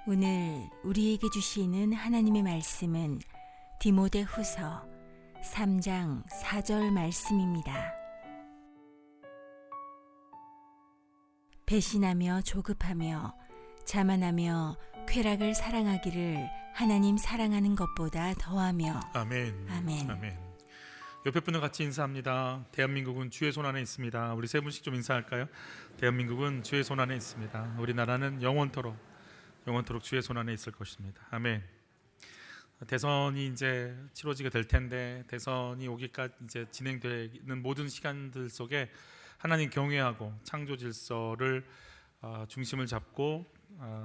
오늘 우리에게 주시는 하나님의 말씀은 디모데후서 3장 4절 말씀입니다. 배신하며 조급하며 자만하며 쾌락을 사랑하기를 하나님 사랑하는 것보다 더하며. 아멘. 아멘. 아멘. 옆에 분과 같이 인사합니다. 대한민국은 주의 손 안에 있습니다. 우리 세 분씩 좀 인사할까요? 대한민국은 주의 손 안에 있습니다. 우리나라는 영원토록 주의 손 안에 있을 것입니다. 아멘. 대선이 이제 치러지게 될 텐데, 대선이 오기까지 이제 진행되는 모든 시간들 속에 하나님 경외하고 창조 질서를 중심을 잡고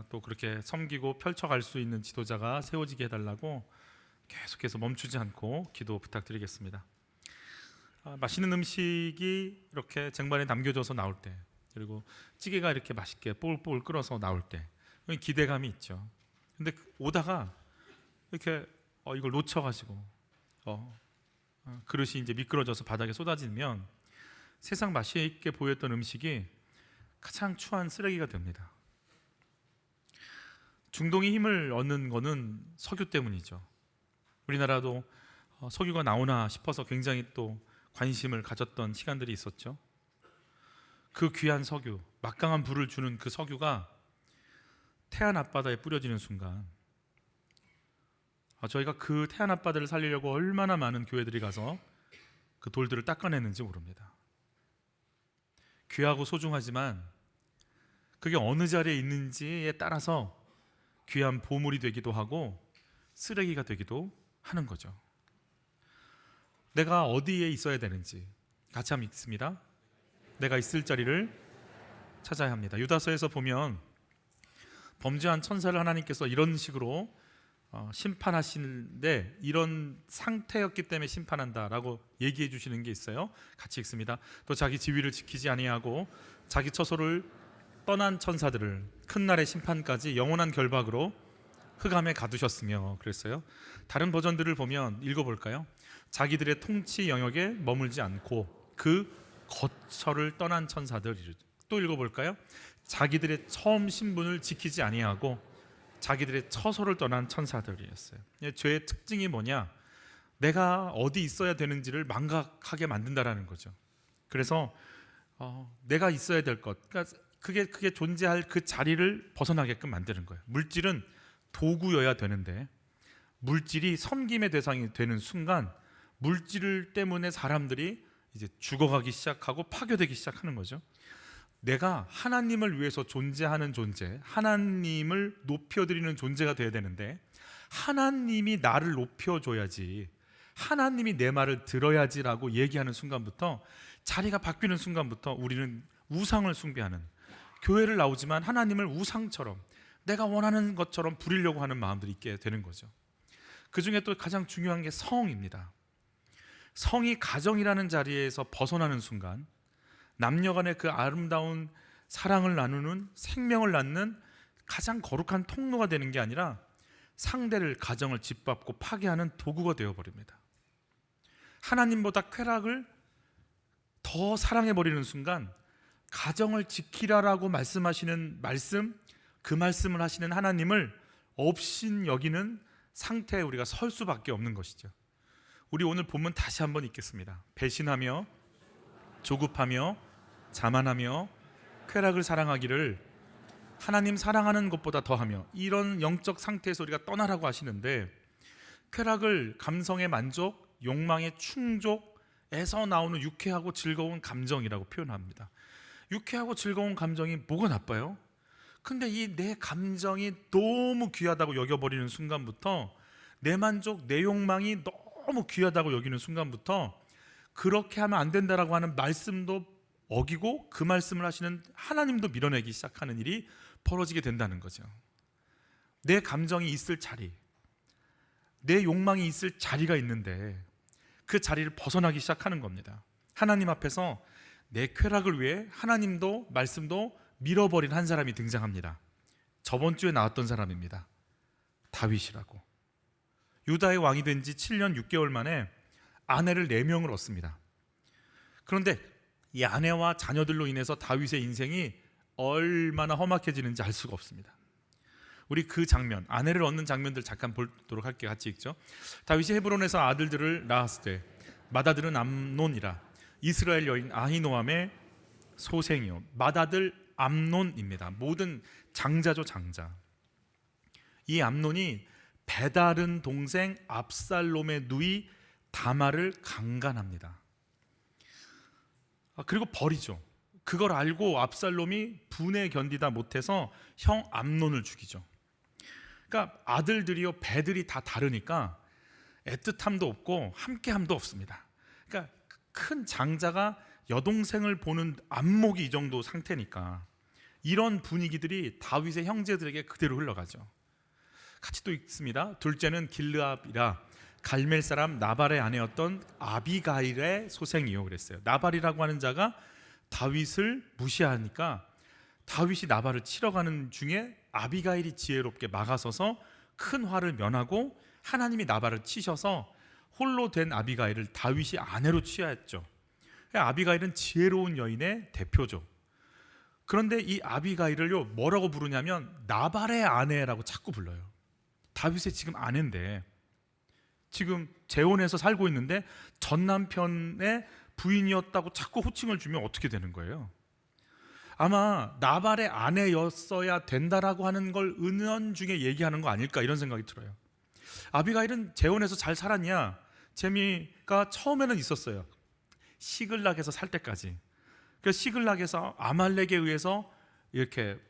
또 그렇게 섬기고 펼쳐갈 수 있는 지도자가 세워지게 해달라고 계속해서 멈추지 않고 기도 부탁드리겠습니다. 맛있는 음식이 이렇게 쟁반에 남겨져서 나올 때, 그리고 찌개가 이렇게 맛있게 뽀글뽀글 끓어서 나올 때 기대감이 있죠. 근데 오다가 이렇게 이걸 놓쳐가지고 그릇이 이제 미끄러져서 바닥에 쏟아지면 세상 맛있게 보였던 음식이 가장 추한 쓰레기가 됩니다. 중동이 힘을 얻는 거는 석유 때문이죠. 우리나라도 석유가 나오나 싶어서 굉장히 또 관심을 가졌던 시간들이 있었죠. 그 귀한 석유, 막강한 불을 주는 그 석유가 태안 앞바다에 뿌려지는 순간, 저희가 그 태안 앞바다를 살리려고 얼마나 많은 교회들이 가서 그 돌들을 닦아냈는지 모릅니다. 귀하고 소중하지만 그게 어느 자리에 있는지에 따라서 귀한 보물이 되기도 하고 쓰레기가 되기도 하는 거죠. 내가 어디에 있어야 되는지 같이 한번 읽습니다. 내가 있을 자리를 찾아야 합니다. 유다서에서 보면 범죄한 천사를 하나님께서 이런 식으로 심판하시는데, 이런 상태였기 때문에 심판한다라고 얘기해 주시는 게 있어요. 같이 읽습니다. 또 자기 지위를 지키지 아니하고 자기 처소를 떠난 천사들을 큰 날의 심판까지 영원한 결박으로 흑암에 가두셨으며, 그랬어요. 다른 버전들을 보면 읽어볼까요? 자기들의 통치 영역에 머물지 않고 그 거처를 떠난 천사들. 또 읽어볼까요? 자기들의 처음 신분을 지키지 아니하고 자기들의 처소를 떠난 천사들이었어요. 죄의 특징이 뭐냐? 내가 어디 있어야 되는지를 망각하게 만든다라는 거죠. 그래서 내가 있어야 될 것, 그러니까 그게 존재할 그 자리를 벗어나게끔 만드는 거예요. 물질은 도구여야 되는데 물질이 섬김의 대상이 되는 순간 물질 때문에 사람들이 이제 죽어가기 시작하고 파괴되기 시작하는 거죠. 내가 하나님을 위해서 존재하는 존재, 하나님을 높여드리는 존재가 돼야 되는데 하나님이 나를 높여줘야지, 하나님이 내 말을 들어야지라고 얘기하는 순간부터, 자리가 바뀌는 순간부터 우리는 우상을 숭배하는, 교회를 나오지만 하나님을 우상처럼 내가 원하는 것처럼 부리려고 하는 마음들이 있게 되는 거죠. 그 중에 또 가장 중요한 게 성입니다. 성이 가정이라는 자리에서 벗어나는 순간 남녀 간의 그 아름다운 사랑을 나누는, 생명을 낳는 가장 거룩한 통로가 되는 게 아니라 상대를, 가정을 짓밟고 파괴하는 도구가 되어버립니다. 하나님보다 쾌락을 더 사랑해버리는 순간 가정을 지키라라고 말씀하시는 말씀, 그 말씀을 하시는 하나님을 업신 여기는 상태에 우리가 설 수밖에 없는 것이죠. 우리 오늘 본문 다시 한번 읽겠습니다. 배신하며 조급하며 자만하며 쾌락을 사랑하기를 하나님 사랑하는 것보다 더하며, 이런 영적 상태에서 우리가 떠나라고 하시는데, 쾌락을 감성의 만족, 욕망의 충족에서 나오는 유쾌하고 즐거운 감정이라고 표현합니다. 유쾌하고 즐거운 감정이 뭐가 나빠요? 근데 이 내 감정이 너무 귀하다고 여겨버리는 순간부터, 내 만족, 내 욕망이 너무 귀하다고 여기는 순간부터 그렇게 하면 안 된다라고 하는 말씀도 어기고 그 말씀을 하시는 하나님도 밀어내기 시작하는 일이 벌어지게 된다는 거죠. 내 감정이 있을 자리, 내 욕망이 있을 자리가 있는데 그 자리를 벗어나기 시작하는 겁니다. 하나님 앞에서 내 쾌락을 위해 하나님도 말씀도 밀어버린 한 사람이 등장합니다. 저번 주에 나왔던 사람입니다. 다윗이라고. 유다의 왕이 된 지 7년 6개월 만에 아내를 4명을 얻습니다. 그런데 이 아내와 자녀들로 인해서 다윗의 인생이 얼마나 험악해지는지 알 수가 없습니다. 우리 그 장면, 아내를 얻는 장면들 잠깐 보도록 할게요. 같이 읽죠. 다윗이 헤브론에서 아들들을 낳았을 때 맏아들은 암논이라 이스라엘 여인 아히노암의 소생이요. 맏아들 암논입니다. 모든 장자죠, 장자. 이 암논이 배다른 동생 압살롬의 누이 다말을 강간합니다. 그리고 버리죠. 그걸 알고 압살롬이 분에 견디다 못해서 형 암논을 죽이죠. 그러니까 아들들이요, 배들이 다 다르니까 애틋함도 없고 함께함도 없습니다. 그러니까 큰 장자가 여동생을 보는 안목이 이 정도 상태니까 이런 분위기들이 다윗의 형제들에게 그대로 흘러가죠. 같이 또 읽습니다. 둘째는 길르압이라 갈멜 사람 나발의 아내였던 아비가일의 소생이요 그랬어요. 나발이라고 하는 자가 다윗을 무시하니까 다윗이 나발을 치러 가는 중에 아비가일이 지혜롭게 막아서서 큰 화를 면하고 하나님이 나발을 치셔서 홀로 된 아비가일을 다윗이 아내로 취하였죠. 아비가일은 지혜로운 여인의 대표죠. 그런데 이 아비가일을요 뭐라고 부르냐면 나발의 아내라고 자꾸 불러요. 다윗의 지금 아내인데, 지금 재혼해서 살고 있는데 전 남편의 부인이었다고 자꾸 호칭을 주면 어떻게 되는 거예요? 아마 나발의 아내였어야 된다라고 하는 걸 은연중에 얘기하는 거 아닐까 이런 생각이 들어요. 아비가일은 재혼해서 잘 살았냐? 재미가 처음에는 있었어요. 시글락에서 살 때까지. 그래서 시글락에서 아말렉에 의해서 이렇게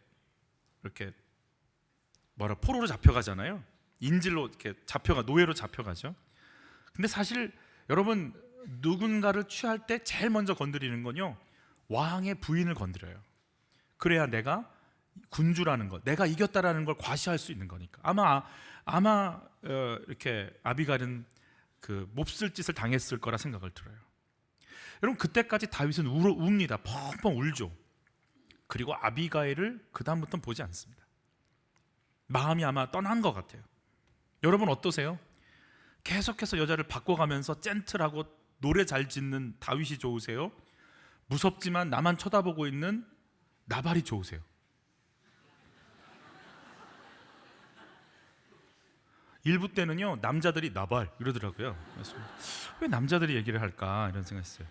포로로 잡혀가잖아요. 인질로 이렇게 노예로 잡혀가죠. 근데 사실 여러분, 누군가를 취할 때 제일 먼저 건드리는 건요, 왕의 부인을 건드려요. 그래야 내가 군주라는 것, 내가 이겼다라는 걸 과시할 수 있는 거니까. 아마 이렇게 아비가일은 그 몹쓸 짓을 당했을 거라 생각을 들어요. 여러분, 그때까지 다윗은 웁니다. 펑펑 울죠. 그리고 아비가일을 그 다음부터는 보지 않습니다. 마음이 아마 떠난 것 같아요. 여러분 어떠세요? 계속해서 여자를 바꿔가면서 젠틀하고 노래 잘 짓는 다윗이 좋으세요? 무섭지만 나만 쳐다보고 있는 나발이 좋으세요? 일부 때는요 남자들이 나발 이러더라고요. 그래서 왜 남자들이 얘기를 할까 이런 생각했어요.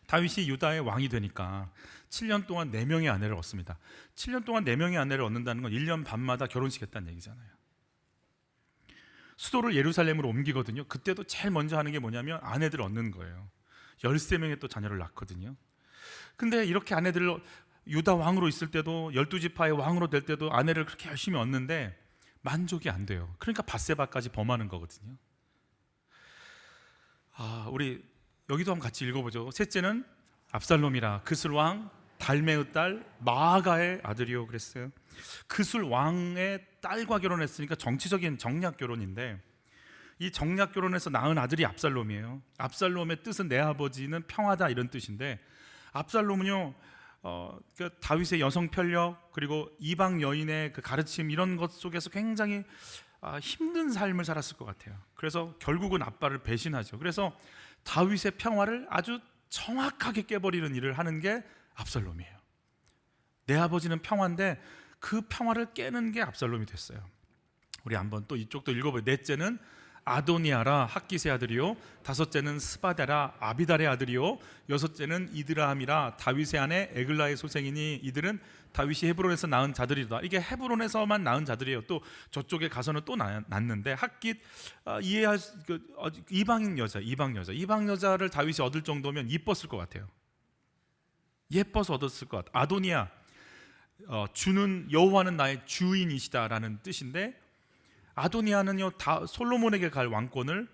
다윗이 유다의 왕이 되니까 7년 동안 4명의 아내를 얻습니다. 7년 동안 4명의 아내를 얻는다는 건 1년 반마다 결혼식 했다는 얘기잖아요. 수도를 예루살렘으로 옮기거든요. 그때도 제일 먼저 하는 게 뭐냐면 아내들을 얻는 거예요. 13명의 또 자녀를 낳거든요. 근데 이렇게 아내들을 유다 왕으로 있을 때도 12지파의 왕으로 될 때도 아내를 그렇게 열심히 얻는데 만족이 안 돼요. 그러니까 밧세바까지 범하는 거거든요. 우리 여기도 한번 같이 읽어보죠. 셋째는 압살롬이라 그술 왕 달메의 딸 마아가의 아들이요 그랬어요. 그술 왕의 딸과 결혼했으니까 정치적인 정략 결혼인데, 이 정략 결혼에서 낳은 아들이 압살롬이에요. 압살롬의 뜻은 내 아버지는 평화다 이런 뜻인데, 압살롬은요 그 다윗의 여성 편력 그리고 이방 여인의 그 가르침 이런 것 속에서 굉장히 힘든 삶을 살았을 것 같아요. 그래서 결국은 아빠를 배신하죠. 그래서 다윗의 평화를 아주 정확하게 깨버리는 일을 하는 게 압살롬이에요. 내 아버지는 평화인데 그 평화를 깨는 게 압살롬이 됐어요. 우리 한번 또 이쪽도 읽어봐요. 넷째는 아도니아라 학기세 아들이요, 다섯째는 스바데라 아비달의 아들이요, 여섯째는 이드라함이라 다윗의 아내 에글라의 소생이니 이들은 다윗이 헤브론에서 낳은 자들이다. 이게 헤브론에서만 낳은 자들이에요. 또 저쪽에 가서는 또 낳는데 학깃 이해할 이방 여자를 다윗이 얻을 정도면 이뻤을 것 같아요. 예뻐서 얻었을 것 같아요. 아도니아, 주는 여호와는 나의 주인이시다라는 뜻인데, 아도니아는요 다 솔로몬에게 갈 왕권을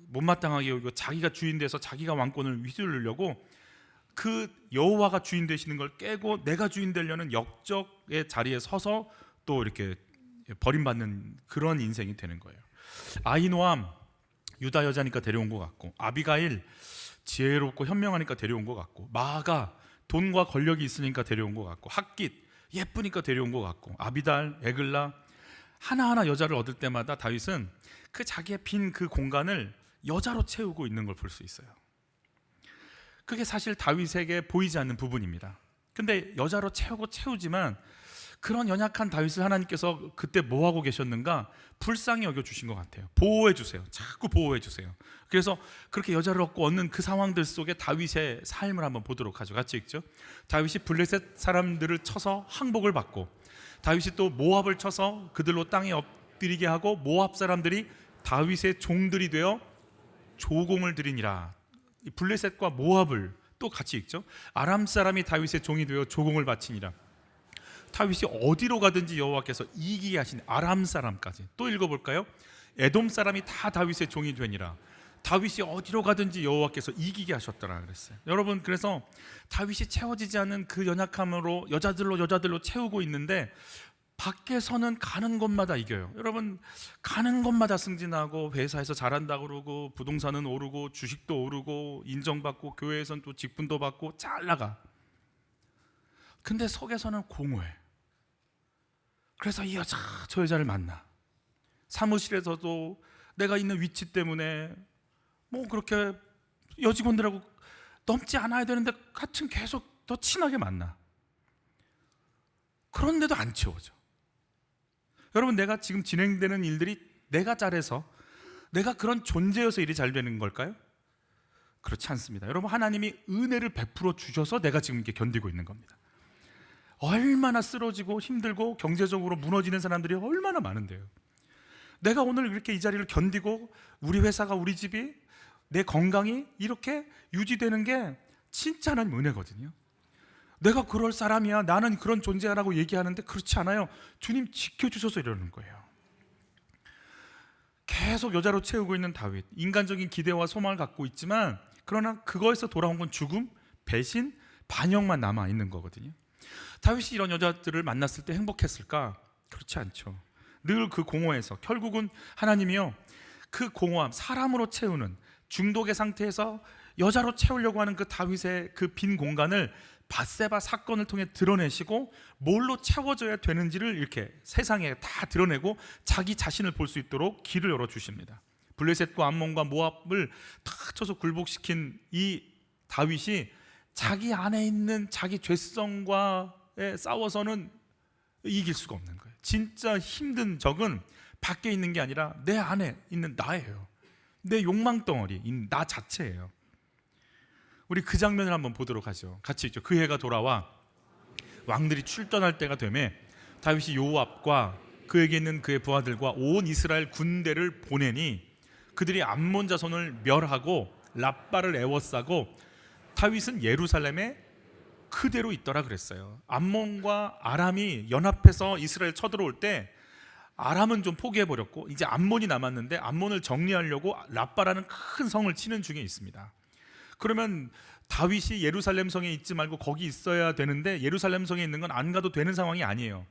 못마땅하게 여기고 자기가 주인 돼서 자기가 왕권을 휘두르려고 그 여호와가 주인 되시는 걸 깨고 내가 주인 되려는 역적의 자리에 서서 또 이렇게 버림받는 그런 인생이 되는 거예요. 아히노암 유다 여자니까 데려온 것 같고, 아비가일 지혜롭고 현명하니까 데려온 것 같고, 마아가 돈과 권력이 있으니까 데려온 것 같고, 학깃 예쁘니까 데려온 것 같고, 아비달, 에글라 하나하나 여자를 얻을 때마다 다윗은 그 자기의 빈 그 공간을 여자로 채우고 있는 걸 볼 수 있어요. 그게 사실 다윗에게 보이지 않는 부분입니다. 근데 여자로 채우지만 그런 연약한 다윗을 하나님께서 그때 뭐 하고 계셨는가? 불쌍히 여겨 주신 것 같아요. 보호해 주세요. 자꾸 보호해 주세요. 그래서 그렇게 여자를 얻고 얻는 그 상황들 속에 다윗의 삶을 한번 보도록 하죠. 같이 읽죠. 다윗이 블레셋 사람들을 쳐서 항복을 받고, 다윗이 또 모압을 쳐서 그들로 땅에 엎드리게 하고, 모압 사람들이 다윗의 종들이 되어 조공을 드리니라. 이 블레셋과 모압을 또 같이 읽죠. 아람 사람이 다윗의 종이 되어 조공을 바치니라. 다윗이 어디로 가든지 여호와께서 이기게 하신 아람 사람까지. 또 읽어볼까요? 에돔 사람이 다 다윗의 종이 되니라. 다윗이 어디로 가든지 여호와께서 이기게 하셨더라 그랬어요. 여러분, 그래서 다윗이 채워지지 않는 그 연약함으로 여자들로 채우고 있는데, 밖에서는 가는 곳마다 이겨요. 여러분, 가는 곳마다 승진하고, 회사에서 잘한다고 그러고, 부동산은 오르고, 주식도 오르고, 인정받고, 교회에서는 또 직분도 받고, 잘 나가. 근데 속에서는 공허해. 그래서 이 여자, 저 여자를 만나. 사무실에서도 내가 있는 위치 때문에 뭐 그렇게 여직원들하고 넘지 않아야 되는데 하여튼 계속 더 친하게 만나. 그런데도 안 채워져. 여러분, 내가 지금 진행되는 일들이 내가 잘해서, 내가 그런 존재여서 일이 잘 되는 걸까요? 그렇지 않습니다. 여러분, 하나님이 은혜를 베풀어 주셔서 내가 지금 이렇게 견디고 있는 겁니다. 얼마나 쓰러지고 힘들고 경제적으로 무너지는 사람들이 얼마나 많은데요. 내가 오늘 이렇게 이 자리를 견디고, 우리 회사가, 우리 집이, 내 건강이 이렇게 유지되는 게 진짜 하나님 은혜거든요. 내가 그럴 사람이야, 나는 그런 존재라고 얘기하는데 그렇지 않아요. 주님 지켜주셔서 이러는 거예요. 계속 여자로 채우고 있는 다윗, 인간적인 기대와 소망을 갖고 있지만, 그러나 그거에서 돌아온 건 죽음, 배신, 반역만 남아 있는 거거든요. 다윗이 이런 여자들을 만났을 때 행복했을까? 그렇지 않죠. 늘 그 공허에서 결국은 하나님이요, 그 공허함, 사람으로 채우는 중독의 상태에서 여자로 채우려고 하는 그 다윗의 그 빈 공간을 밧세바 사건을 통해 드러내시고, 뭘로 채워져야 되는지를 이렇게 세상에 다 드러내고 자기 자신을 볼 수 있도록 길을 열어주십니다. 블레셋과 암몬과 모압을 다 쳐서 굴복시킨 이 다윗이 자기 안에 있는 자기 죄성과에 싸워서는 이길 수가 없는 거예요. 진짜 힘든 적은 밖에 있는 게 아니라 내 안에 있는 나예요. 내 욕망 덩어리, 나 자체예요. 우리 그 장면을 한번 보도록 하죠. 같이 있죠. 그 해가 돌아와 왕들이 출전할 때가 되매 다윗이 요압과 그에게 있는 그의 부하들과 온 이스라엘 군대를 보내니 그들이 암몬 자손을 멸하고 랍바를 애워싸고 다윗은 예루살렘에 그대로 있더라 그랬어요. 암몬과 아람이 연합해서 이스라엘 쳐들어올 때 아람은 좀 포기해버렸고 이제 암몬이 남았는데, 암몬을 정리하려고 랍바라는 큰 성을 치는 중에 있습니다. 그러면 다윗이 예루살렘 성에 있지 말고 거기 있어야 되는데, 예루살렘 성에 있는 건 안 가도 되는 상황이 아니에요.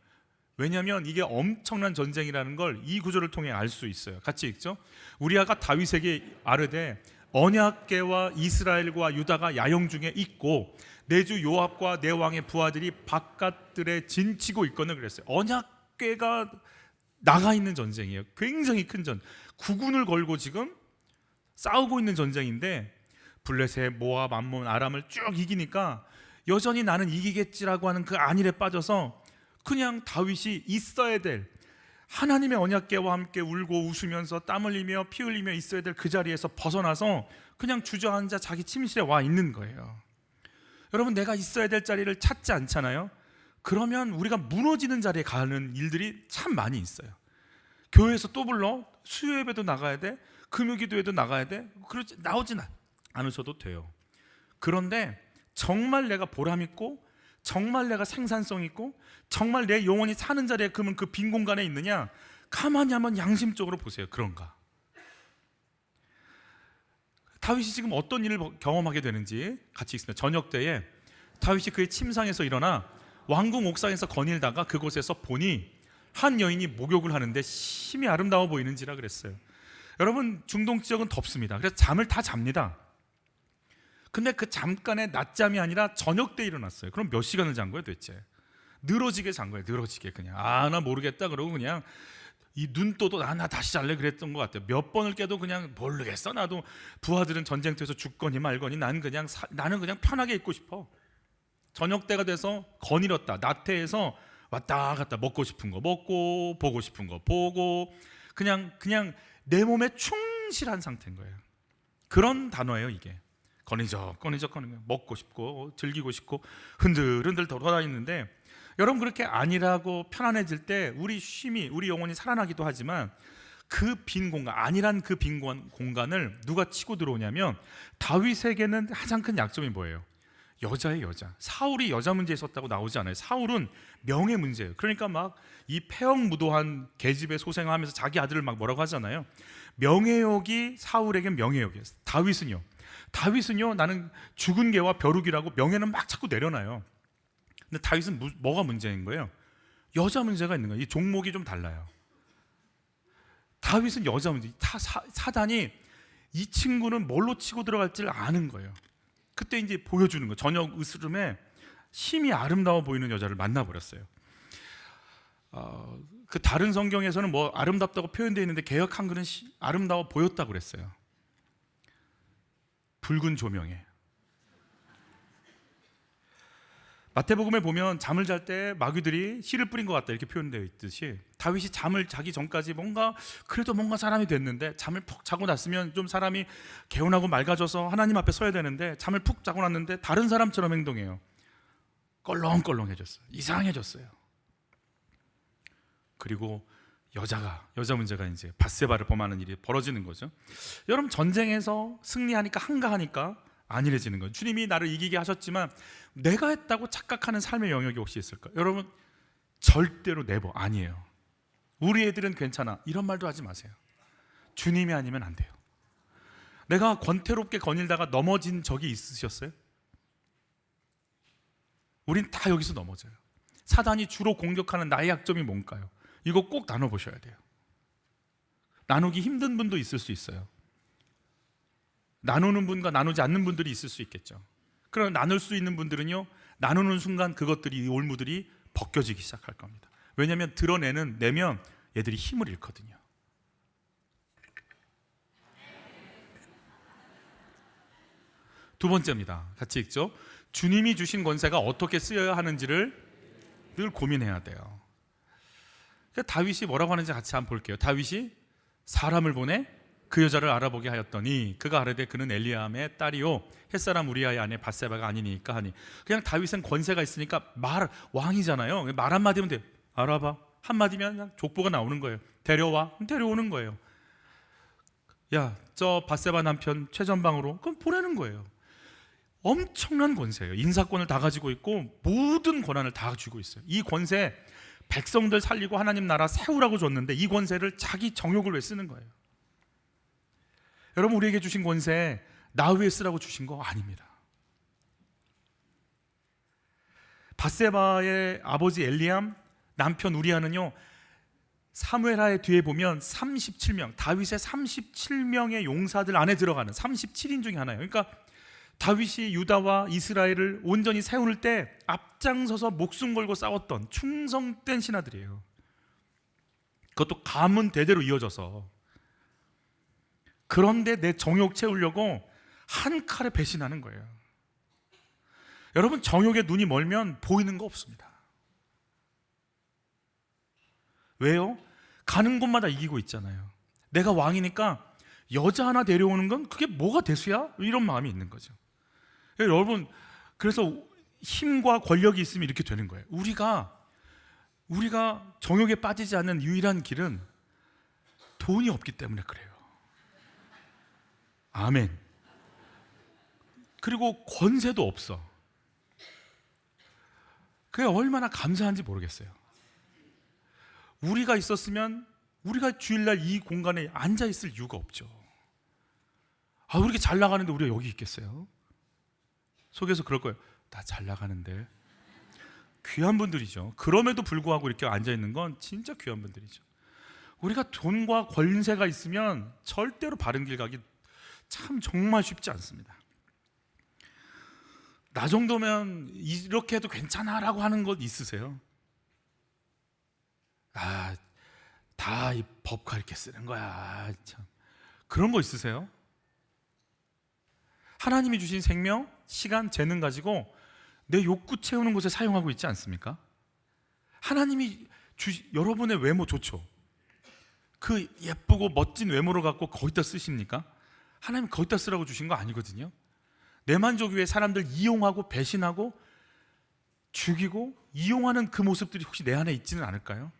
왜냐하면 이게 엄청난 전쟁이라는 걸 이 구절을 통해 알 수 있어요. 같이 읽죠. 우리아가 다윗에게 아르되 언약궤와 이스라엘과 유다가 야영 중에 있고 내 주 요압과 내 왕의 부하들이 바깥들에 진치고 있거늘 그랬어요. 언약궤가 나가 있는 전쟁이에요. 굉장히 큰 전, 국군을 걸고 지금 싸우고 있는 전쟁인데, 블레셋, 모압, 암몬, 아람을 쭉 이기니까 여전히 나는 이기겠지라고 하는 그 안일에 빠져서 그냥 다윗이 있어야 될, 하나님의 언약궤와 함께 울고 웃으면서 땀 흘리며 피 흘리며 있어야 될 그 자리에서 벗어나서 그냥 주저앉아 자기 침실에 와 있는 거예요. 여러분, 내가 있어야 될 자리를 찾지 않잖아요. 그러면 우리가 무너지는 자리에 가는 일들이 참 많이 있어요. 교회에서 또 불러, 수요 예배도 나가야 돼, 금요기도회도 나가야 돼, 그러지 나오진 않으셔도 돼요. 그런데 정말 내가 보람 있고, 정말 내가 생산성 있고, 정말 내 영혼이 사는 자리에 그러면 그 빈 공간에 있느냐? 가만히 한번 양심적으로 보세요. 그런가? 다윗이 지금 어떤 일을 경험하게 되는지 같이 읽습니다. 저녁 때에 다윗이 그의 침상에서 일어나 왕궁 옥상에서 거닐다가 그곳에서 보니 한 여인이 목욕을 하는데 심히 아름다워 보이는지라 그랬어요. 여러분, 중동 지역은 덥습니다. 그래서 잠을 다 잡니다. 근데 그 잠깐의 낮잠이 아니라 저녁 때 일어났어요. 그럼 몇 시간을 잔 거예요 도대체? 늘어지게 잔 거예요. 늘어지게. 그냥 나 모르겠다 그러고 그냥 이 눈 떠도 나 다시 잘래 그랬던 것 같아요. 몇 번을 깨도 그냥 모르겠어. 나도 부하들은 전쟁터에서 죽거니 말거니 나는 그냥 편하게 있고 싶어. 저녁 때가 돼서 거닐었다. 나태해서 왔다 갔다 먹고 싶은 거 먹고 보고 싶은 거 보고 그냥 내 몸에 충실한 상태인 거예요. 그런 단어예요 이게. 꺼내적 먹고 싶고 즐기고 싶고 흔들흔들 돌아다니는데, 여러분 그렇게 아니라고 편안해질 때 우리 쉼이, 우리 영혼이 살아나기도 하지만 그 빈 공간, 아니란 그 빈 공간을 누가 치고 들어오냐면, 다윗에게는 가장 큰 약점이 뭐예요? 여자의 여자. 사울이 여자 문제에 있었다고 나오지 않아요. 사울은 명예 문제예요. 그러니까 막 이 폐역무도한 계집애 소생하면서 자기 아들을 막 뭐라고 하잖아요. 명예욕이 사울에겐 명예욕이에요. 다윗은요 나는 죽은 개와 벼룩이라고 명예는 막 자꾸 내려놔요. 근데 다윗은 뭐가 문제인 거예요? 여자 문제가 있는 거예요. 이 종목이 좀 달라요. 다윗은 여자 문제. 사단이 이 친구는 뭘로 치고 들어갈지를 아는 거예요. 그때 이제 보여주는 거예요. 저녁 으스름에 심히 아름다워 보이는 여자를 만나버렸어요. 그 다른 성경에서는 뭐 아름답다고 표현되어 있는데 개역 한글은 아름다워 보였다고 그랬어요. 붉은 조명에. 마태복음에 보면 잠을 잘 때 마귀들이 씨를 뿌린 것 같다 이렇게 표현되어 있듯이, 다윗이 잠을 자기 전까지 그래도 뭔가 사람이 됐는데, 잠을 푹 자고 났으면 좀 사람이 개운하고 맑아져서 하나님 앞에 서야 되는데, 잠을 푹 자고 났는데 다른 사람처럼 행동해요. 껄렁껄렁해졌어요. 이상해졌어요. 그리고 여자 문제가 이제 밧세바를 범하는 일이 벌어지는 거죠. 여러분 전쟁에서 승리하니까 한가하니까 안일해지는 거예요. 주님이 나를 이기게 하셨지만 내가 했다고 착각하는 삶의 영역이 혹시 있을까요? 여러분 절대로 네버 아니에요. 우리 애들은 괜찮아 이런 말도 하지 마세요. 주님이 아니면 안 돼요. 내가 권태롭게 거닐다가 넘어진 적이 있으셨어요? 우린 다 여기서 넘어져요. 사단이 주로 공격하는 나의 약점이 뭔가요? 이거 꼭 나눠보셔야 돼요. 나누기 힘든 분도 있을 수 있어요. 나누는 분과 나누지 않는 분들이 있을 수 있겠죠. 그러나 나눌 수 있는 분들은요, 나누는 순간 그것들이, 이 올무들이 벗겨지기 시작할 겁니다. 왜냐하면 내면 얘들이 힘을 잃거든요. 두 번째입니다. 같이 읽죠. 주님이 주신 권세가 어떻게 쓰여야 하는지를 늘 고민해야 돼요. 다윗이 뭐라고 하는지 같이 한번 볼게요. 다윗이 사람을 보내 그 여자를 알아보게 하였더니 그가 아뢰되 그는 엘리암의 딸이요 햇사람 우리아의 아내 밧세바가 아니니까 하니. 그냥 다윗은 권세가 있으니까 왕이잖아요. 말 한마디면 돼. 알아봐. 한마디면 그냥 족보가 나오는 거예요. 데려와. 데려오는 거예요. 야, 저 밧세바 남편 최전방으로. 그럼 보내는 거예요. 엄청난 권세예요. 인사권을 다 가지고 있고 모든 권한을 다 쥐고 있어요. 이 권세, 백성들 살리고 하나님 나라 세우라고 줬는데 이 권세를 자기 정욕을 왜 쓰는 거예요? 여러분 우리에게 주신 권세 나 위해 쓰라고 주신 거 아닙니다. 밧세바의 아버지 엘리암, 남편 우리아는요, 사무엘하의 뒤에 보면 37명, 다윗의 37명의 용사들 안에 들어가는 37인 중에 하나예요. 그러니까 다윗이 유다와 이스라엘을 온전히 세울 때 앞장서서 목숨 걸고 싸웠던 충성된 신하들이에요. 그것도 가문 대대로 이어져서. 그런데 내 정욕 채우려고 한 칼에 배신하는 거예요. 여러분 정욕에 눈이 멀면 보이는 거 없습니다. 왜요? 가는 곳마다 이기고 있잖아요. 내가 왕이니까 여자 하나 데려오는 건 그게 뭐가 대수야? 이런 마음이 있는 거죠. 여러분 그래서 힘과 권력이 있으면 이렇게 되는 거예요. 우리가 정욕에 빠지지 않는 유일한 길은 돈이 없기 때문에 그래요. 아멘. 그리고 권세도 없어. 그게 얼마나 감사한지 모르겠어요. 우리가 있었으면 우리가 주일날 이 공간에 앉아 있을 이유가 없죠. 왜 이렇게 잘 나가는데 우리가 여기 있겠어요? 속에서 그럴 거예요. 나 잘 나가는데. 귀한 분들이죠. 그럼에도 불구하고 이렇게 앉아 있는 건 진짜 귀한 분들이죠. 우리가 돈과 권세가 있으면 절대로 바른 길 가기 참 정말 쉽지 않습니다. 나 정도면 이렇게 해도 괜찮아라고 하는 것 있으세요? 다 이 법과 이렇게 쓰는 거야. 참. 그런 거 있으세요? 하나님이 주신 생명, 시간, 재능 가지고 내 욕구 채우는 곳에 사용하고 있지 않습니까? 하나님이 여러분의 외모 좋죠? 그 예쁘고 멋진 외모를 갖고 거기다 쓰십니까? 하나님 거기다 쓰라고 주신 거 아니거든요. 내 만족 위해 사람들 이용하고 배신하고 죽이고 이용하는 그 모습들이 혹시 내 안에 있지는 않을까요?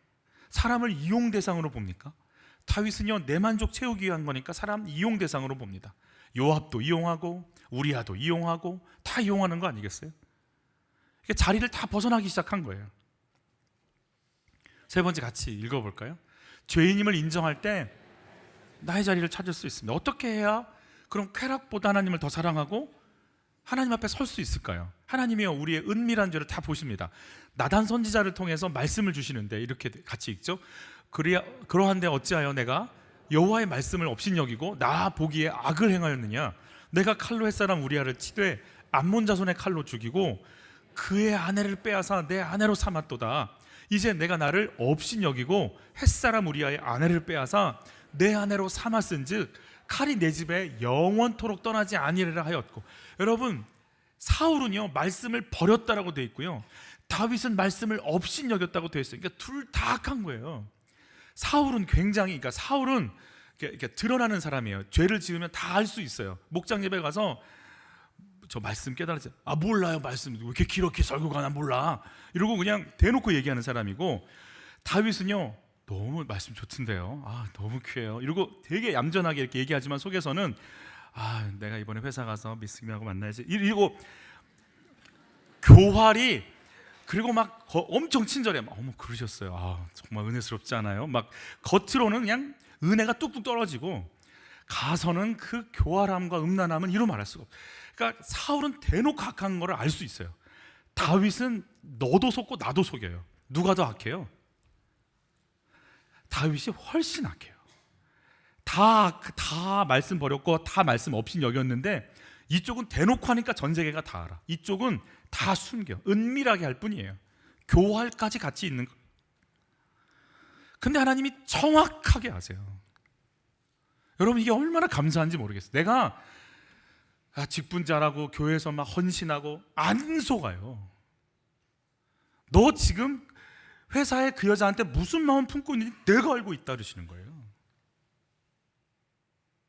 사람을 이용 대상으로 봅니까? 다윗은요, 내 만족 채우기 위한 거니까 사람 이용 대상으로 봅니다. 요압도 이용하고 우리아도 이용하고 다 이용하는 거 아니겠어요? 자리를 다 벗어나기 시작한 거예요. 세 번째 같이 읽어볼까요? 죄인임을 인정할 때 나의 자리를 찾을 수 있습니다. 어떻게 해야 그럼 쾌락보다 하나님을 더 사랑하고 하나님 앞에 설 수 있을까요? 하나님이요, 우리의 은밀한 죄를 다 보십니다. 나단 선지자를 통해서 말씀을 주시는데 이렇게 같이 읽죠. 그러한데 어찌하여 내가 여호와의 말씀을 업신여기고 나 보기에 악을 행하였느냐? 내가 칼로 햇사람 우리아를 치되 암몬 자손의 칼로 죽이고 그의 아내를 빼앗아 내 아내로 삼았도다. 이제 내가 나를 업신여기고 햇사람 우리아의 아내를 빼앗아 내 아내로 삼았은즉 칼이 내 집에 영원토록 떠나지 아니리라 하였고. 여러분, 사울은요 말씀을 버렸다라고 되어 있고요, 다윗은 말씀을 업신여겼다고 되어 있어요. 그러니까 둘 다 악한 거예요. 사울은 그러니까 사울은 이렇게 드러나는 사람이에요. 죄를 지으면 다 알 수 있어요. 목장 예배 가서 저 말씀 깨달았지? 몰라요. 말씀 왜 이렇게 길게 설교 가나 몰라. 이러고 그냥 대놓고 얘기하는 사람이고, 다윗은요 너무 말씀 좋던데요. 너무 귀해요. 이러고 되게 얌전하게 이렇게 얘기하지만 속에서는 내가 이번에 회사 가서 미스김하고 만나야지. 이러고 교활이, 그리고 막 엄청 친절해. 어머 그러셨어요. 정말 은혜스럽지 않아요? 막 겉으로는 그냥 은혜가 뚝뚝 떨어지고 가서는 그 교활함과 음란함은 이루 말할 수가 없어요. 그러니까 사울은 대놓고 악한 거를 알 수 있어요. 다윗은 너도 속고 나도 속여요. 누가 더 악해요? 다윗이 훨씬 악해요. 다 말씀 버렸고 다 말씀 없인 여겼는데, 이쪽은 대놓고 하니까 전 세계가 다 알아. 이쪽은 다 숨겨, 은밀하게 할 뿐이에요. 교활까지 같이 있는 거. 근데 하나님이 정확하게 아세요. 여러분, 이게 얼마나 감사한지 모르겠어요. 내가 직분 잘하고 교회에서 막 헌신하고 안 속아요. 너 지금 회사에 그 여자한테 무슨 마음 품고 있는지 내가 알고 있다 그러시는 거예요.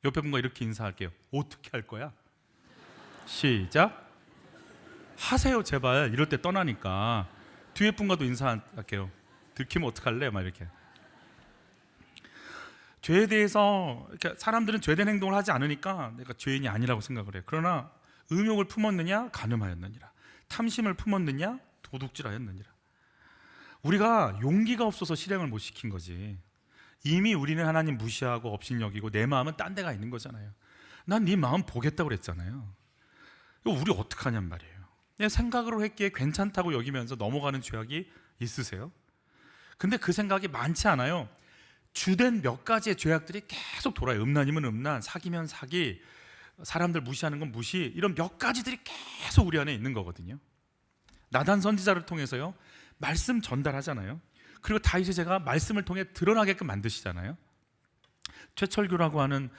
옆에 분과 이렇게 인사할게요. 어떻게 할 거야? 시작. 하세요 제발. 이럴 때 떠나니까. 뒤에 분과도 인사할게요. 들키면 어떡할래? 막 이렇게. 죄에 대해서 사람들은 죄된 행동을 하지 않으니까 내가 죄인이 아니라고 생각을 해요. 그러나 음욕을 품었느냐? 간음하였느니라. 탐심을 품었느냐? 도둑질하였느니라. 우리가 용기가 없어서 실행을 못 시킨 거지. 이미 우리는 하나님 무시하고 업신여기고 내 마음은 딴 데가 있는 거잖아요. 난 네 마음 보겠다고 그랬잖아요. 이거 우리 어떡하냔 말이에요. 그냥 생각으로 했기에 괜찮다고 여기면서 넘어가는 죄악이 있으세요? 근데 그 생각이 많지 않아요. 주된 몇 가지의 죄악들이 계속 돌아요. 음란이면 음란, 사기면 사기, 사람들 무시하는 건 무시, 이런 몇 가지들이 계속 우리 안에 있는 거거든요. 나단 선지자를 통해서요 말씀 전달하잖아요. 그리고 다윗의 죄가 말씀을 통해 드러나게끔 만드시잖아요. 최철규라고 하는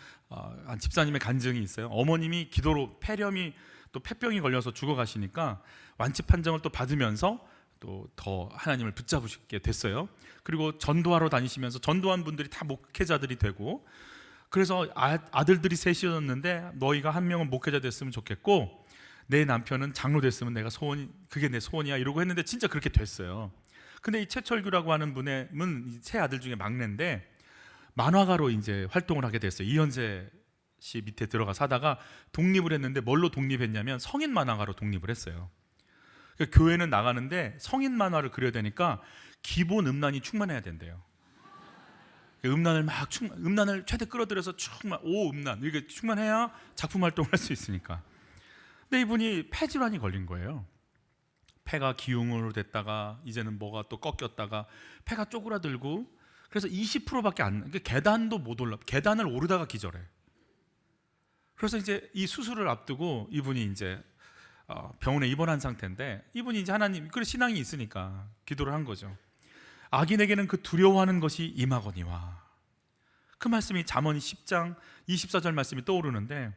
집사님의 간증이 있어요. 어머님이 기도로 폐렴이 또 폐병이 걸려서 죽어가시니까 완치 판정을 또 받으면서 또 더 하나님을 붙잡으시게 됐어요. 그리고 전도하러 다니시면서 전도한 분들이 다 목회자들이 되고, 그래서 아들들이 셋이었는데 너희가 한 명은 목회자 됐으면 좋겠고 내 남편은 장로 됐으면 그게 내 소원이야 이러고 했는데 진짜 그렇게 됐어요. 근데 이 최철규라고 하는 분은 세 아들 중에 막내인데 만화가로 이제 활동을 하게 됐어요. 이현재 씨 밑에 들어가 사다가 독립을 했는데 뭘로 독립했냐면 성인 만화가로 독립을 했어요. 그러니까 교회는 나가는데 성인 만화를 그려야 되니까 기본 음란이 충만해야 된대요. 음란을 최대 끌어들여서 음란 이렇게 충만해야 작품 활동을 할 수 있으니까. 근데 이분이 폐질환이 걸린 거예요. 폐가 기흉으로 됐다가 이제는 뭐가 또 꺾였다가 폐가 쪼그라들고, 그래서 20%밖에 안, 그러니까 계단도 못 올라, 계단을 오르다가 기절해. 그래서 이제 이 수술을 앞두고 이분이 이제 병원에 입원한 상태인데, 이분이 이제 하나님, 그래 신앙이 있으니까 기도를 한 거죠. 악인에게는 그 두려워하는 것이 임하거니와. 그 말씀이 잠언 10장 24절 말씀이 떠오르는데,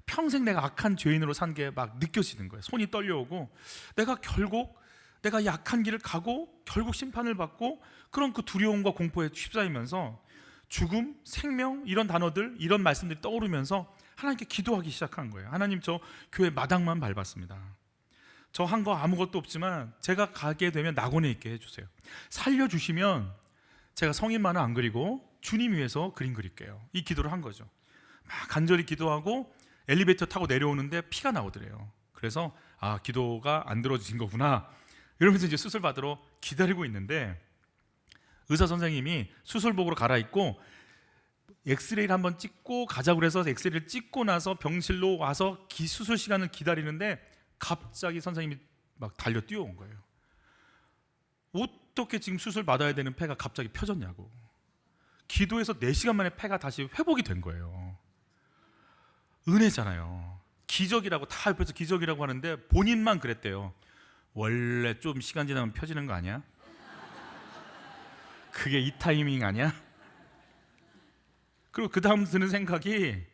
평생 내가 악한 죄인으로 산 게 막 느껴지는 거예요. 손이 떨려오고 내가 결국 내가 약한 길을 가고 결국 심판을 받고 그런 그 두려움과 공포에 휩싸이면서 죽음, 생명 이런 단어들, 이런 말씀들이 떠오르면서 하나님께 기도하기 시작한 거예요. 하나님, 저 교회 마당만 밟았습니다. 저 한 거 아무것도 없지만 제가 가게 되면 낙원에 있게 해주세요. 살려주시면 제가 성인만은 안 그리고 주님 위해서 그림 그릴게요. 이 기도를 한 거죠. 막 간절히 기도하고 엘리베이터 타고 내려오는데 피가 나오더래요. 그래서 아, 기도가 안 들어진 거구나 이러면서 이제 수술 받으러 기다리고 있는데 의사 선생님이 수술복으로 갈아입고 엑스레이를 한번 찍고 가자고 그래서 엑스레이를 찍고 나서 병실로 와서 수술 시간을 기다리는데 갑자기 선생님이 막 달려 뛰어온 거예요. 어떻게 지금 수술 받아야 되는 폐가 갑자기 펴졌냐고. 기도해서 4시간 만에 폐가 다시 회복이 된 거예요. 은혜잖아요. 기적이라고 다 옆에서 기적이라고 하는데 본인만 그랬대요. 원래 좀 시간 지나면 펴지는 거 아니야? 그게 이 타이밍 아니야? 그리고 그 다음 드는 생각이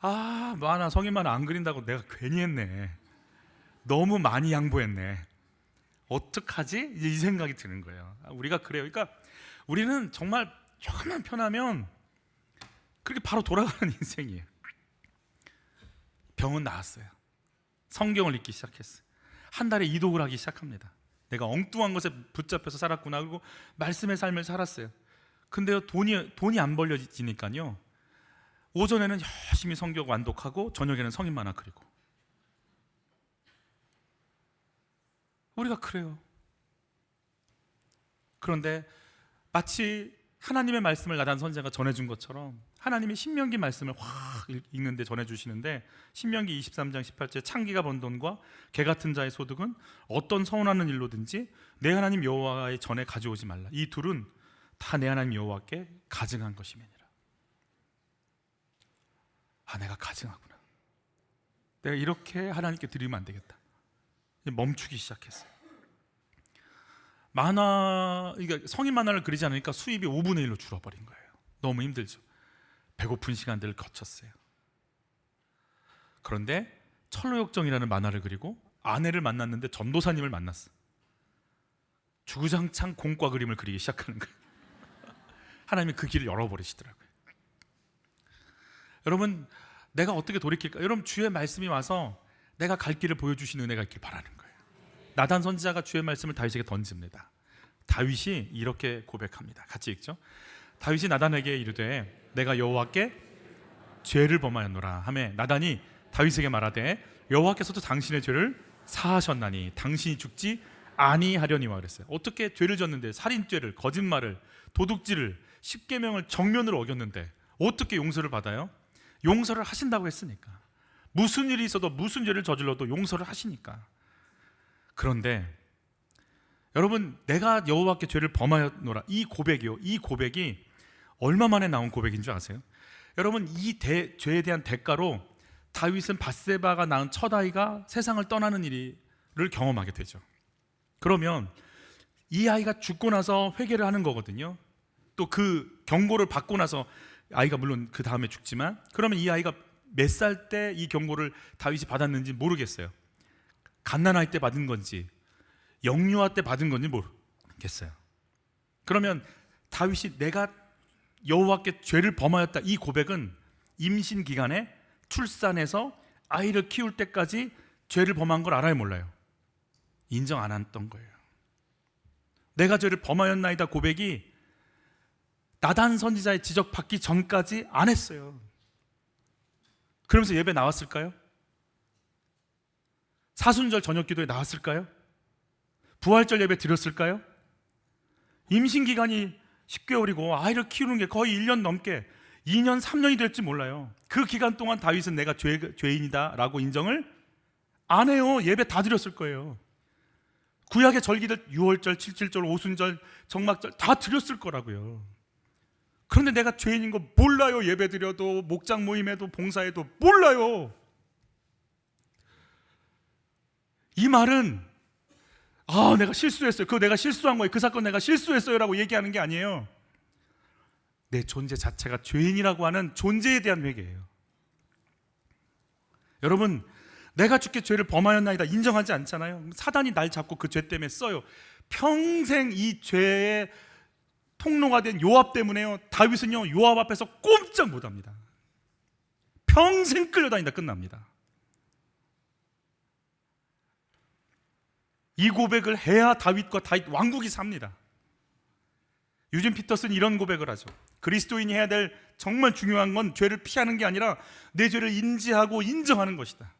나 성인만 안 그린다고 내가 괜히 했네. 너무 많이 양보했네. 어떡하지? 이제 이 생각이 드는 거예요. 우리가 그래요. 그러니까 우리는 정말 조금만 편하면 그렇게 바로 돌아가는 인생이에요. 병은 나았어요. 성경을 읽기 시작했어요. 한 달에 이독을 하기 시작합니다. 내가 엉뚱한 것에 붙잡혀서 살았구나. 그리고 말씀의 삶을 살았어요. 근데요, 돈이 안 벌려지니까요, 오전에는 열심히 성경 완독하고 저녁에는 성인 만화 그리고. 우리가 그래요. 그런데 마치 하나님의 말씀을 나단 선지자가 전해준 것처럼 하나님이 신명기 말씀을 확 읽는데 전해주시는데, 신명기 23장 18절 창기가 번 돈과 개 같은 자의 소득은 어떤 서운하는 일로든지 내 하나님 여호와의 전에 가져오지 말라. 이 둘은 다 내 하나님 여호와께 가증한 것임이니라. 내가 가증하구나. 내가 이렇게 하나님께 드리면 안 되겠다. 멈추기 시작했어요. 그러니까 성인 만화를 그리지 않으니까 수입이 5분의 1로 줄어버린 거예요. 너무 힘들죠. 배고픈 시간들을 거쳤어요. 그런데 철로역정이라는 만화를 그리고 아내를 만났는데 전도사님을 만났어. 주구장창 공과 그림을 그리기 시작하는 거예요. 하나님이 그 길을 열어버리시더라고요. 여러분, 내가 어떻게 돌이킬까? 여러분, 주의 말씀이 와서 내가 갈 길을 보여주시는 은혜가 있길 바라는 거예요. 나단 선지자가 주의 말씀을 다윗에게 던집니다. 다윗이 이렇게 고백합니다. 같이 읽죠. 다윗이 나단에게 이르되 내가 여호와께 죄를 범하였노라 하매 나단이 다윗에게 말하되 여호와께서도 당신의 죄를 사하셨나니 당신이 죽지 아니하려니와 그랬어요. 어떻게 죄를 졌는데, 살인죄를, 거짓말을, 도둑질을, 십계명을 정면으로 어겼는데 어떻게 용서를 받아요? 용서를 하신다고 했으니까. 무슨 일이 있어도 무슨 죄를 저질러도 용서를 하시니까. 그런데 여러분, 내가 여호와께 죄를 범하였노라, 이 고백이요, 이 고백이 얼마 만에 나온 고백인 줄 아세요? 여러분, 이 죄에 대한 대가로 다윗은 밧세바가 낳은 첫 아이가 세상을 떠나는 일을 경험하게 되죠. 그러면 이 아이가 죽고 나서 회개를 하는 거거든요. 또 그 경고를 받고 나서 아이가 물론 그 다음에 죽지만, 그러면 이 아이가 몇 살 때 이 경고를 다윗이 받았는지 모르겠어요. 갓난아이 때 받은 건지 영유아 때 받은 건지 모르겠어요. 그러면 다윗이 내가 여호와께 죄를 범하였다, 이 고백은 임신 기간에 출산해서 아이를 키울 때까지 죄를 범한 걸 알아요, 몰라요? 인정 안 했던 거예요. 내가 죄를 범하였나이다 고백이 나단 선지자의 지적받기 전까지 안 했어요. 그러면서 예배 나왔을까요? 사순절 저녁 기도에 나왔을까요? 부활절 예배 드렸을까요? 임신 기간이 10개월이고 아이를 키우는 게 거의 1년 넘게 2년, 3년이 될지 몰라요. 그 기간 동안 다윗은 내가 죄인이다 라고 인정을 안 해요. 예배 다 드렸을 거예요. 구약의 절기들 6월절, 7.7절, 오순절, 정막절 다 드렸을 거라고요. 그런데 내가 죄인인 거 몰라요. 예배 드려도, 목장 모임에도, 봉사해도 몰라요. 이 말은 내가 실수했어요, 그거 내가 실수한 거예요, 그 사건 내가 실수했어요 라고 얘기하는 게 아니에요. 내 존재 자체가 죄인이라고 하는 존재에 대한 회개예요. 여러분, 내가 주께 죄를 범하였나이다 인정하지 않잖아요. 사단이 날 잡고 그 죄 때문에 써요. 평생 이 죄의 통로가 된 요압 때문에요, 다윗은요 요압 앞에서 꼼짝 못합니다. 평생 끌려다니다 끝납니다. 이 고백을 해야 다윗 왕국이 삽니다. 유진 피터슨이 이런 고백을 하죠. 그리스도인이 해야 될 정말 중요한 건 죄를 피하는 게 아니라 내 죄를 인지하고 인정하는 것이다.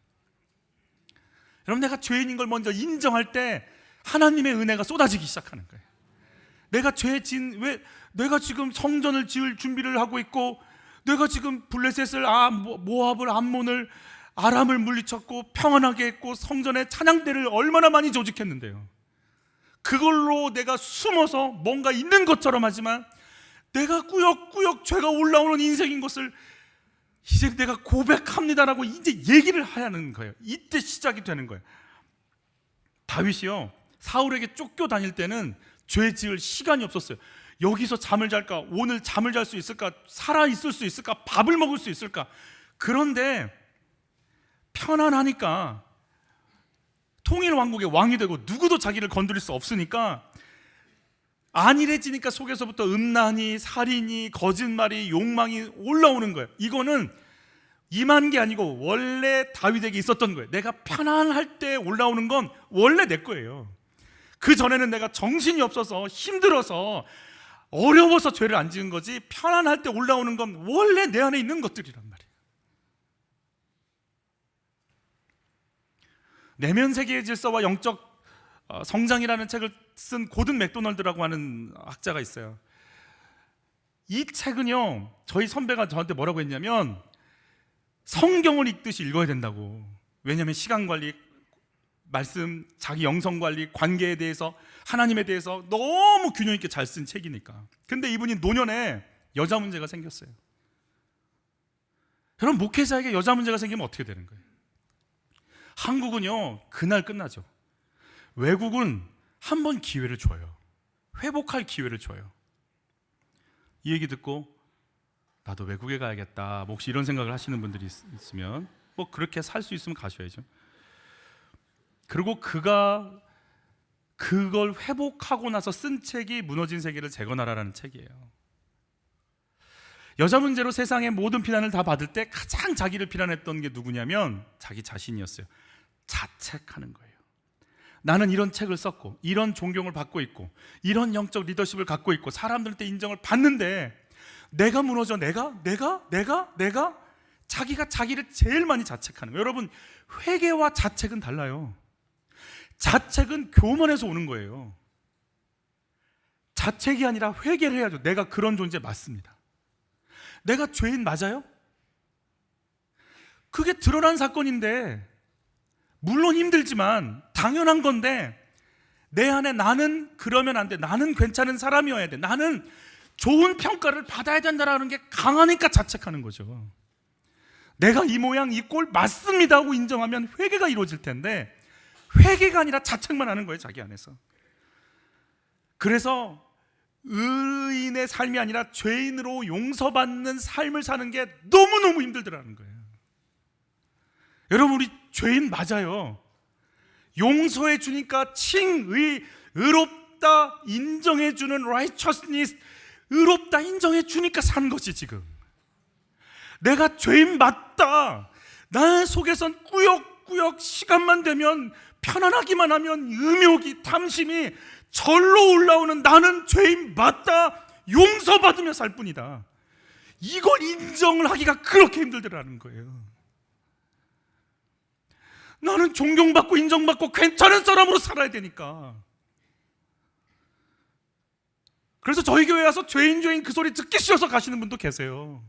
여러분, 내가 죄인인 걸 먼저 인정할 때 하나님의 은혜가 쏟아지기 시작하는 거예요. 내가 지금 성전을 지을 준비를 하고 있고, 내가 지금 블레셋을, 모압을, 암몬을, 아람을 물리쳤고 평안하게 했고, 성전에 찬양대를 얼마나 많이 조직했는데요. 그걸로 내가 숨어서 뭔가 있는 것처럼 하지만 내가 꾸역꾸역 죄가 올라오는 인생인 것을 이제 내가 고백합니다라고 이제 얘기를 하는 거예요. 이때 시작이 되는 거예요. 다윗이요, 사울에게 쫓겨 다닐 때는 죄 지을 시간이 없었어요. 여기서 잠을 잘까? 오늘 잠을 잘 수 있을까? 살아있을 수 있을까? 밥을 먹을 수 있을까? 그런데 편안하니까, 통일 왕국의 왕이 되고 누구도 자기를 건드릴 수 없으니까, 안일해지니까 속에서부터 음란이, 살인이, 거짓말이, 욕망이 올라오는 거예요. 이거는 임한 게 아니고 원래 다윗에게 있었던 거예요. 내가 편안할 때 올라오는 건 원래 내 거예요. 그 전에는 내가 정신이 없어서 힘들어서 어려워서 죄를 안 지은 거지, 편안할 때 올라오는 건 원래 내 안에 있는 것들이란 말이에요. 내면 세계의 질서와 영적 성장이라는 책을 쓴 고든 맥도널드라고 하는 학자가 있어요. 이 책은요, 저희 선배가 저한테 뭐라고 했냐면, 성경을 읽듯이 읽어야 된다고. 왜냐하면 시간 관리, 말씀, 자기 영성 관리, 관계에 대해서, 하나님에 대해서 너무 균형 있게 잘 쓴 책이니까. 근데 이분이 노년에 여자 문제가 생겼어요. 여러분, 목회자에게 여자 문제가 생기면 어떻게 되는 거예요? 한국은요, 그날 끝나죠. 외국은 한 번 기회를 줘요. 회복할 기회를 줘요. 이 얘기 듣고 나도 외국에 가야겠다, 뭐 혹시 이런 생각을 하시는 분들이 있으면 뭐 그렇게 살 수 있으면 가셔야죠. 그리고 그가 그걸 회복하고 나서 쓴 책이 무너진 세계를 재건하라라는 책이에요. 여자 문제로 세상의 모든 비난을 다 받을 때 가장 자기를 비난했던 게 누구냐면 자기 자신이었어요. 자책하는 거예요. 나는 이런 책을 썼고, 이런 존경을 받고 있고, 이런 영적 리더십을 갖고 있고, 사람들한테 인정을 받는데 내가 무너져. 내가 자기가 자기를 제일 많이 자책하는 거예요. 여러분, 회개와 자책은 달라요. 자책은 교만에서 오는 거예요. 자책이 아니라 회개를 해야죠. 내가 그런 존재 맞습니다. 내가 죄인 맞아요? 그게 드러난 사건인데, 물론 힘들지만 당연한 건데, 내 안에 나는 그러면 안 돼, 나는 괜찮은 사람이어야 돼, 나는 좋은 평가를 받아야 된다라는 게 강하니까 자책하는 거죠. 내가 이 모양 이 꼴 맞습니다 하고 인정하면 회개가 이루어질 텐데, 회개가 아니라 자책만 하는 거예요, 자기 안에서. 그래서 의인의 삶이 아니라 죄인으로 용서받는 삶을 사는 게 너무너무 힘들더라는 거예요. 여러분, 우리 죄인 맞아요. 용서해 주니까 의롭다 인정해 주는 righteousness, 의롭다 인정해 주니까 산 것이 지금. 내가 죄인 맞다, 나 속에선 꾸역꾸역 시간만 되면, 편안하기만 하면 음욕이, 탐심이 절로 올라오는 나는 죄인 맞다, 용서받으며 살 뿐이다. 이걸 인정을 하기가 그렇게 힘들더라는 거예요. 나는 존경받고 인정받고 괜찮은 사람으로 살아야 되니까. 그래서 저희 교회 와서 죄인 그 소리 듣기 싫어서 가시는 분도 계세요.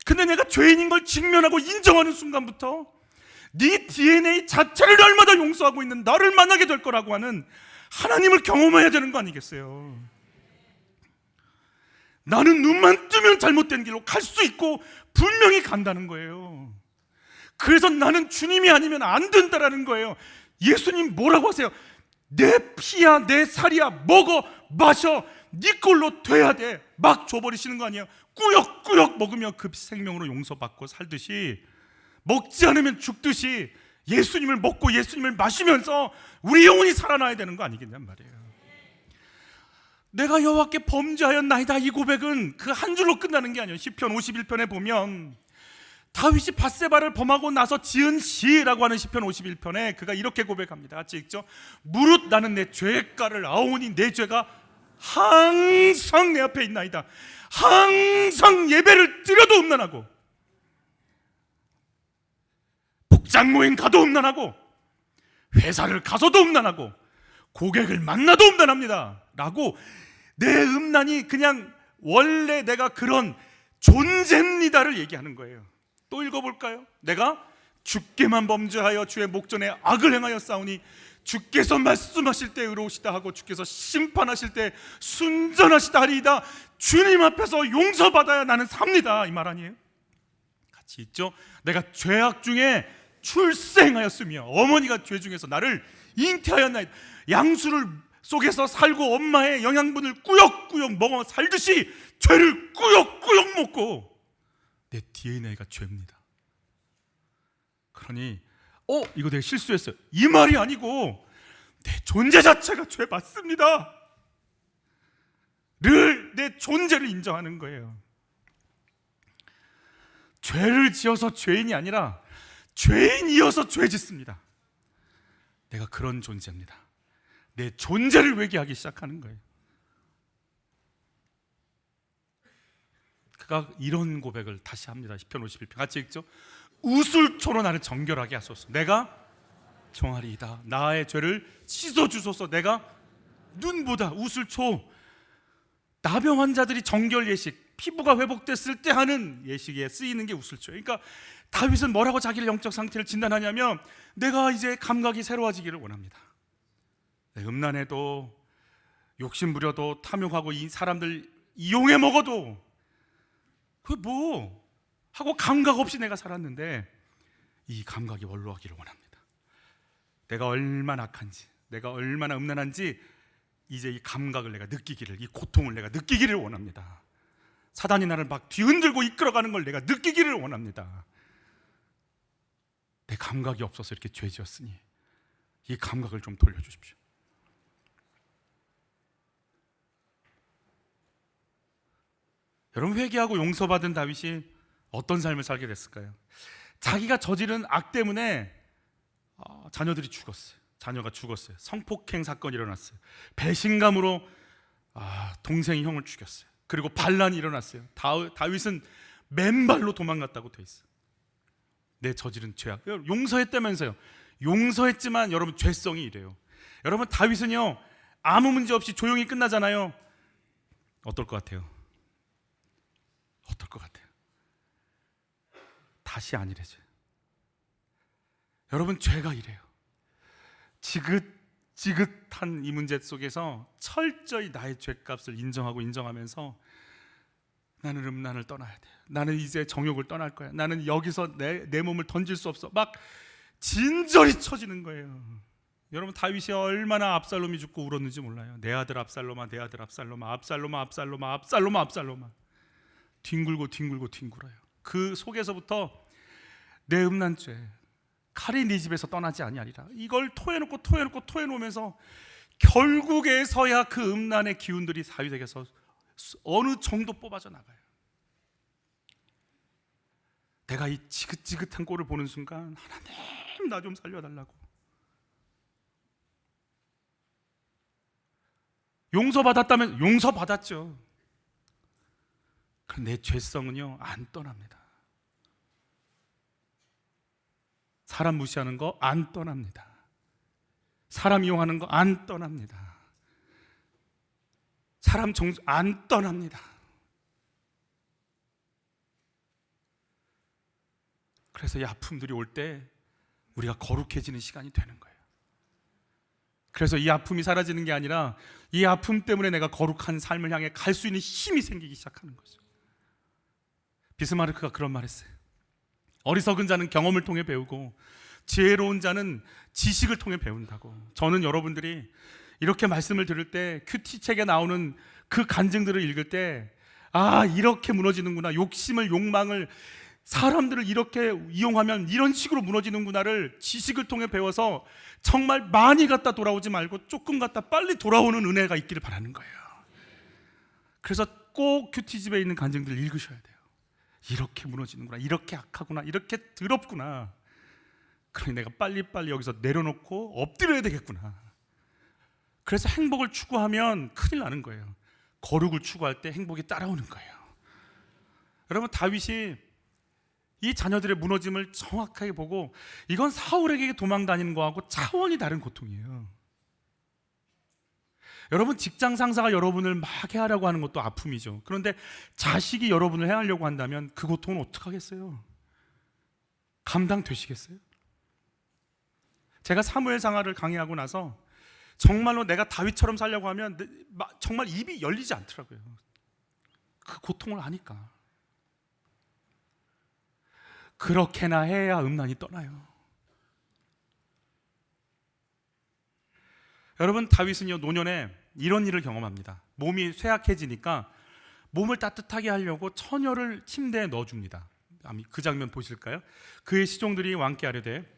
근데 내가 죄인인 걸 직면하고 인정하는 순간부터 네 DNA 자체를 날마다 용서하고 있는 나를 만나게 될 거라고 하는 하나님을 경험해야 되는 거 아니겠어요? 나는 눈만 뜨면 잘못된 길로 갈 수 있고 분명히 간다는 거예요. 그래서 나는 주님이 아니면 안 된다라는 거예요. 예수님 뭐라고 하세요? 내 피야 내 살이야, 먹어 마셔, 네 걸로 돼야 돼, 막 줘버리시는 거 아니에요? 꾸역꾸역 먹으며 그 생명으로 용서받고 살듯이 먹지 않으면 죽듯이 예수님을 먹고 예수님을 마시면서 우리 영혼이 살아나야 되는 거 아니겠냔 말이에요. 내가 여호와께 범죄하였나이다, 이 고백은 그 한 줄로 끝나는 게 아니에요. 시편 51편에 보면 다윗이 밧세바를 범하고 나서 지은 시라고 하는 시편 51편에 그가 이렇게 고백합니다. 같이 읽죠. 무릇 나는 내 죄가를 아오니 내 죄가 항상 내 앞에 있나이다. 항상 예배를 드려도 음란하고 복장 모임 가도 음란하고 회사를 가서도 음란하고 고객을 만나도 음란합니다 라고 내 음란이 그냥 원래 내가 그런 존재입니다를 얘기하는 거예요. 또 읽어볼까요? 내가 주께만 범죄하여 주의 목전에 악을 행하여 싸우니 주께서 말씀하실 때 의로우시다 하고 주께서 심판하실 때 순전하시다 하리이다. 주님 앞에서 용서받아야 나는 삽니다, 이 말 아니에요? 같이 있죠. 내가 죄악 중에 출생하였으며 어머니가 죄 중에서 나를 잉태하였나이다. 양수를 속에서 살고 엄마의 영양분을 꾸역꾸역 먹어 살듯이 죄를 꾸역꾸역 먹고 내 DNA가 죄입니다. 그러니 이거 내가 실수했어요, 이 말이 아니고 내 존재 자체가 죄 맞습니다 를 내 존재를 인정하는 거예요. 죄를 지어서 죄인이 아니라 죄인이어서 죄 짓습니다. 내가 그런 존재입니다. 내 존재를 회개하기 시작하는 거예요. 그가 이런 고백을 다시 합니다. 시편 51편 같이 읽죠. 우술초로 나를 정결하게 하소서. 내가 종아리이다. 나의 죄를 씻어주소서. 내가 눈보다 우술초, 나병 환자들이 정결 예식, 피부가 회복됐을 때 하는 예식에 쓰이는 게 우술초예요. 그러니까 다윗은 뭐라고 자기를 영적 상태를 진단하냐면 내가 이제 감각이 새로워지기를 원합니다. 음란해도 욕심 부려도 탐욕하고 이 사람들 이용해 먹어도 그게 뭐 하고 감각 없이 내가 살았는데 이 감각이 원로하기를 원합니다. 내가 얼마나 악한지, 내가 얼마나 음란한지 이제 이 감각을 내가 느끼기를, 이 고통을 내가 느끼기를 원합니다. 사단이 나를 막 뒤흔들고 이끌어가는 걸 내가 느끼기를 원합니다. 내 감각이 없어서 이렇게 죄 지었으니 이 감각을 좀 돌려주십시오. 여러분, 회개하고 용서받은 다윗이 어떤 삶을 살게 됐을까요? 자기가 저지른 악 때문에 자녀들이 죽었어요. 자녀가 죽었어요. 성폭행 사건이 일어났어요. 배신감으로 동생이 형을 죽였어요. 그리고 반란이 일어났어요. 다윗은 맨발로 도망갔다고 돼 있어요. 내 저지른 죄악. 용서했다면서요. 용서했지만 여러분, 죄성이 이래요. 여러분, 다윗은요 아무 문제 없이 조용히 끝나잖아요. 어떨 것 같아요? 어떨 것 같아요? 다시 아니래죠. 여러분, 죄가 이래요. 지긋지긋한 이 문제 속에서 철저히 나의 죄값을 인정하면서 나는 음란을 떠나야 돼. 나는 이제 정욕을 떠날 거야. 나는 여기서 내 몸을 던질 수 없어. 막 진절이 쳐지는 거예요. 여러분, 다윗이 얼마나 압살롬이 죽고 울었는지 몰라요. 내 아들 압살롬아, 내 아들 압살롬아, 압살롬아, 압살롬아, 압살롬아, 압살롬아. 뒹굴어요. 그 속에서부터 내 음란죄 칼이 네 집에서 떠나지 아니하리라. 이걸 토해놓으면서 결국에서야 그 음란의 기운들이 다윗에게서 어느 정도 뽑아져 나가요. 내가 이 지긋지긋한 꼴을 보는 순간 하나님, 나 좀 살려달라고. 용서받았다면 용서받았죠. 그런데 내 죄성은요 안 떠납니다. 사람 무시하는 거 안 떠납니다. 사람 이용하는 거 안 떠납니다. 사람 정죄 안 떠납니다. 그래서 이 아픔들이 올 때 우리가 거룩해지는 시간이 되는 거예요. 그래서 이 아픔이 사라지는 게 아니라 이 아픔 때문에 내가 거룩한 삶을 향해 갈 수 있는 힘이 생기기 시작하는 거죠. 비스마르크가 그런 말 했어요. 어리석은 자는 경험을 통해 배우고 지혜로운 자는 지식을 통해 배운다고. 저는 여러분들이 이렇게 말씀을 들을 때 큐티 책에 나오는 그 간증들을 읽을 때 이렇게 무너지는구나. 욕심을, 욕망을 사람들을 이렇게 이용하면 이런 식으로 무너지는구나를 지식을 통해 배워서 정말 많이 갔다 돌아오지 말고 조금 갔다 빨리 돌아오는 은혜가 있기를 바라는 거예요. 그래서 꼭 큐티집에 있는 간증들 읽으셔야 돼요. 이렇게 무너지는구나, 이렇게 악하구나, 이렇게 더럽구나. 그러니 내가 빨리빨리 여기서 내려놓고 엎드려야 되겠구나. 그래서 행복을 추구하면 큰일 나는 거예요. 거룩을 추구할 때 행복이 따라오는 거예요. 여러분, 다윗이 이 자녀들의 무너짐을 정확하게 보고 이건 사울에게 도망 다니는 거하고 차원이 다른 고통이에요. 여러분, 직장 상사가 여러분을 막 해하려고 하는 것도 아픔이죠. 그런데 자식이 여러분을 해하려고 한다면 그 고통은 어떡하겠어요? 감당되시겠어요? 제가 사무엘 상하를 강의하고 나서 정말로 내가 다윗처럼 살려고 하면 정말 입이 열리지 않더라고요. 그 고통을 아니까. 그렇게나 해야 음란이 떠나요. 여러분, 다윗은요, 노년에 이런 일을 경험합니다. 몸이 쇠약해지니까 몸을 따뜻하게 하려고 처녀를 침대에 넣어줍니다. 그 장면 보실까요? 그의 시종들이 왕께 아뢰되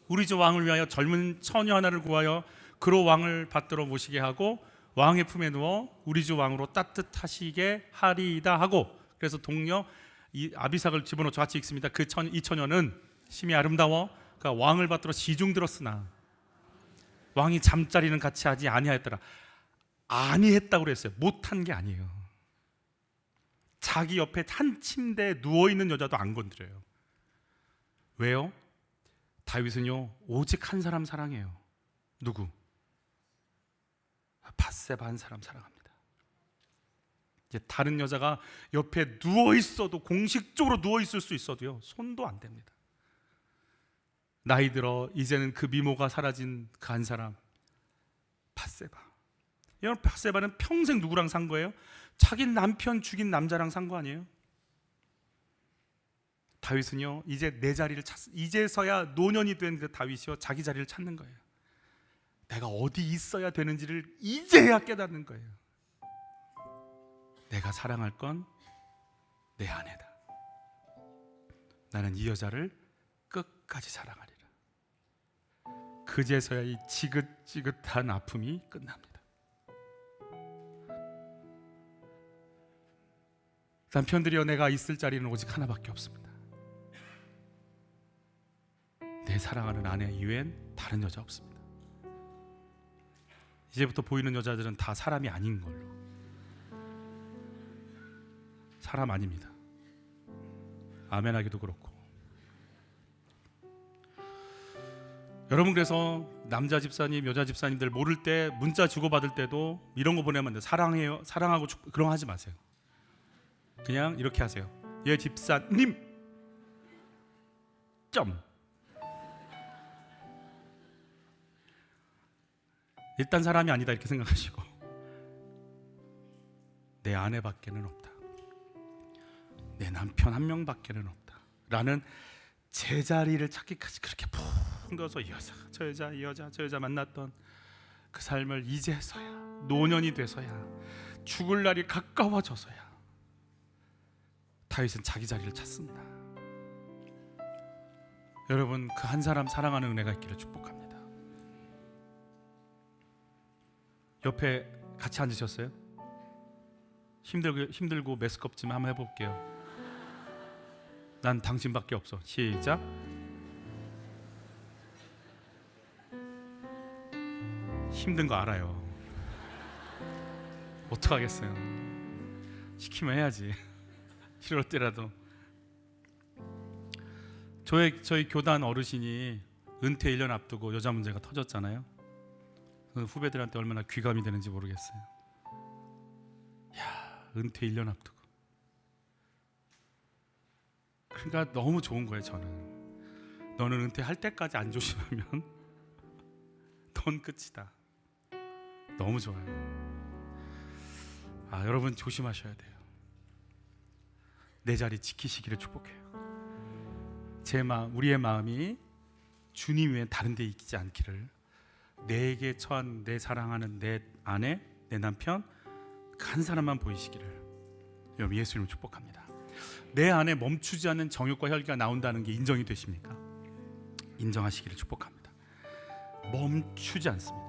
우리 주 왕을 위하여 젊은 처녀 하나를 구하여 그로 왕을 받들어 모시게 하고 왕의 품에 누워 우리 주 왕으로 따뜻하시게 하리이다 하고, 그래서 동료 이 아비삭을 집어넣어 같이 읽습니다. 이 처녀는 심히 아름다워 그가 왕을 받들어 시중 들었으나 왕이 잠자리는 같이 하지 아니하였더라. 아니했다고 그랬어요. 못한 게 아니에요. 자기 옆에 한 침대에 누워있는 여자도 안 건드려요. 왜요? 다윗은요, 오직 한 사람 사랑해요. 누구? 밧세바 한 사람 사랑합니다. 이제 다른 여자가 옆에 누워있어도, 공식적으로 누워있을 수 있어도요, 손도 안 댑니다. 나이 들어 이제는 그 미모가 사라진 그 한 사람, 밧세바. 여러분, 밧세바는 평생 누구랑 산 거예요? 자기 남편 죽인 남자랑 산 거 아니에요? 다윗은요, 이제 내 자리를 이제서야 노년이 된 그 다윗이요, 자기 자리를 찾는 거예요. 내가 어디 있어야 되는지를 이제야 깨닫는 거예요. 내가 사랑할 건 내 아내다. 나는 이 여자를 끝까지 사랑하리라. 그제서야 이 지긋지긋한 아픔이 끝납니다. 남편들이여, 내가 있을 자리는 오직 하나밖에 없습니다. 내 사랑하는 아내 이외엔 다른 여자 없습니다. 이제부터 보이는 여자들은 다 사람이 아닌 걸로. 사람 아닙니다. 아멘하기도 그렇고. 여러분, 그래서 남자 집사님, 여자 집사님들 모를 때 문자 주고받을 때도 이런 거 보내면 안 돼요. 사랑해요, 사랑하고 그런 거 하지 마세요. 그냥 이렇게 하세요. 예, 집사님 점. 일단 사람이 아니다 이렇게 생각하시고, 내 아내밖에는 없다, 내 남편 한 명밖에는 없다 라는 제자리를 찾기까지 그렇게 푹 넣어서 이 여자, 저 여자, 이 여자, 저 여자 만났던 그 삶을 이제서야, 노년이 돼서야, 죽을 날이 가까워져서야 다윗은 자기 자리를 찾습니다. 여러분, 그 한 사람 사랑하는 은혜가 있기를 축복합니다. 옆에 같이 앉으셨어요? 힘들고 메스껍지만 한번 해볼게요. 난 당신밖에 없어. 시작. 힘든 거 알아요. 어떡하겠어요. 시키면 해야지. 이럴 때라도. 저희 교단 어르신이 은퇴 1년 앞두고 여자 문제가 터졌잖아요. 후배들한테 얼마나 귀감이 되는지 모르겠어요. 야, 은퇴 1년 앞두고. 그러니까 너무 좋은 거예요. 저는 너는 은퇴할 때까지 안 조심하면 넌 끝이다. 너무 좋아요. 여러분 조심하셔야 돼요. 내 자리 지키시기를 축복해요. 우리의 마음이 주님 외에 다른 데 있지 않기를, 내게 처한 내 사랑하는 내 아내, 내 남편 그 한 사람만 보이시기를 여러분 예수님을 축복합니다. 내 안에 멈추지 않는 정욕과 혈기가 나온다는 게 인정이 되십니까? 인정하시기를 축복합니다. 멈추지 않습니다.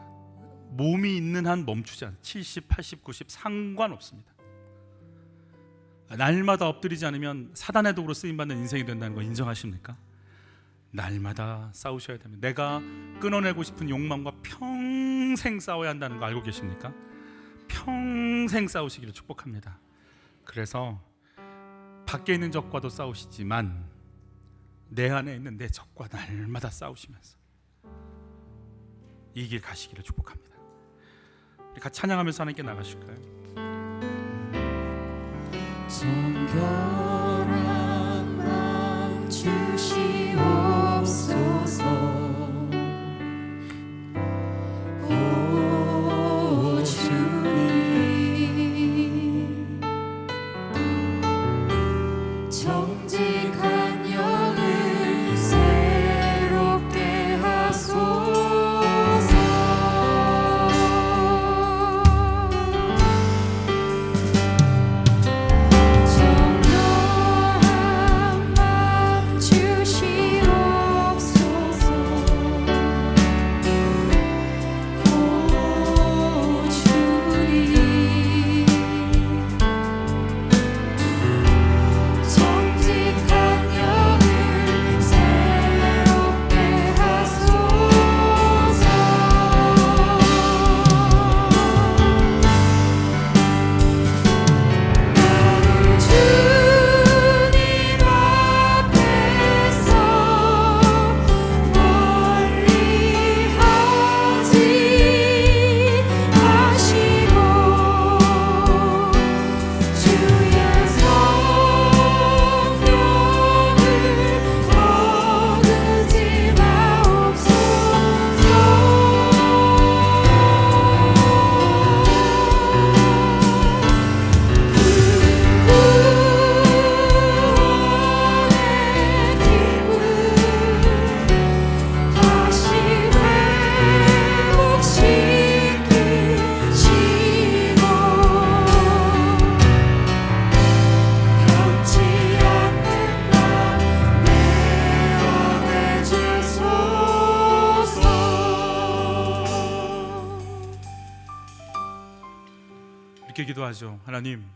몸이 있는 한 멈추지 않습니다. 70, 80, 90 상관없습니다. 날마다 엎드리지 않으면 사단의 도구로 쓰임받는 인생이 된다는 거 인정하십니까? 날마다 싸우셔야 됩니다. 내가 끊어내고 싶은 욕망과 평생 싸워야 한다는 거 알고 계십니까? 평생 싸우시기를 축복합니다. 그래서 밖에 있는 적과도 싸우시지만 내 안에 있는 내 적과 날마다 싸우시면서 이 길 가시기를 축복합니다. 우리 같이 찬양하면서 하나님께 나가실까요? 정결한 마음 주시옵소서. 오 주님, 정직한 영을 새롭게 하소서. 이렇게 기도하죠. 하나님,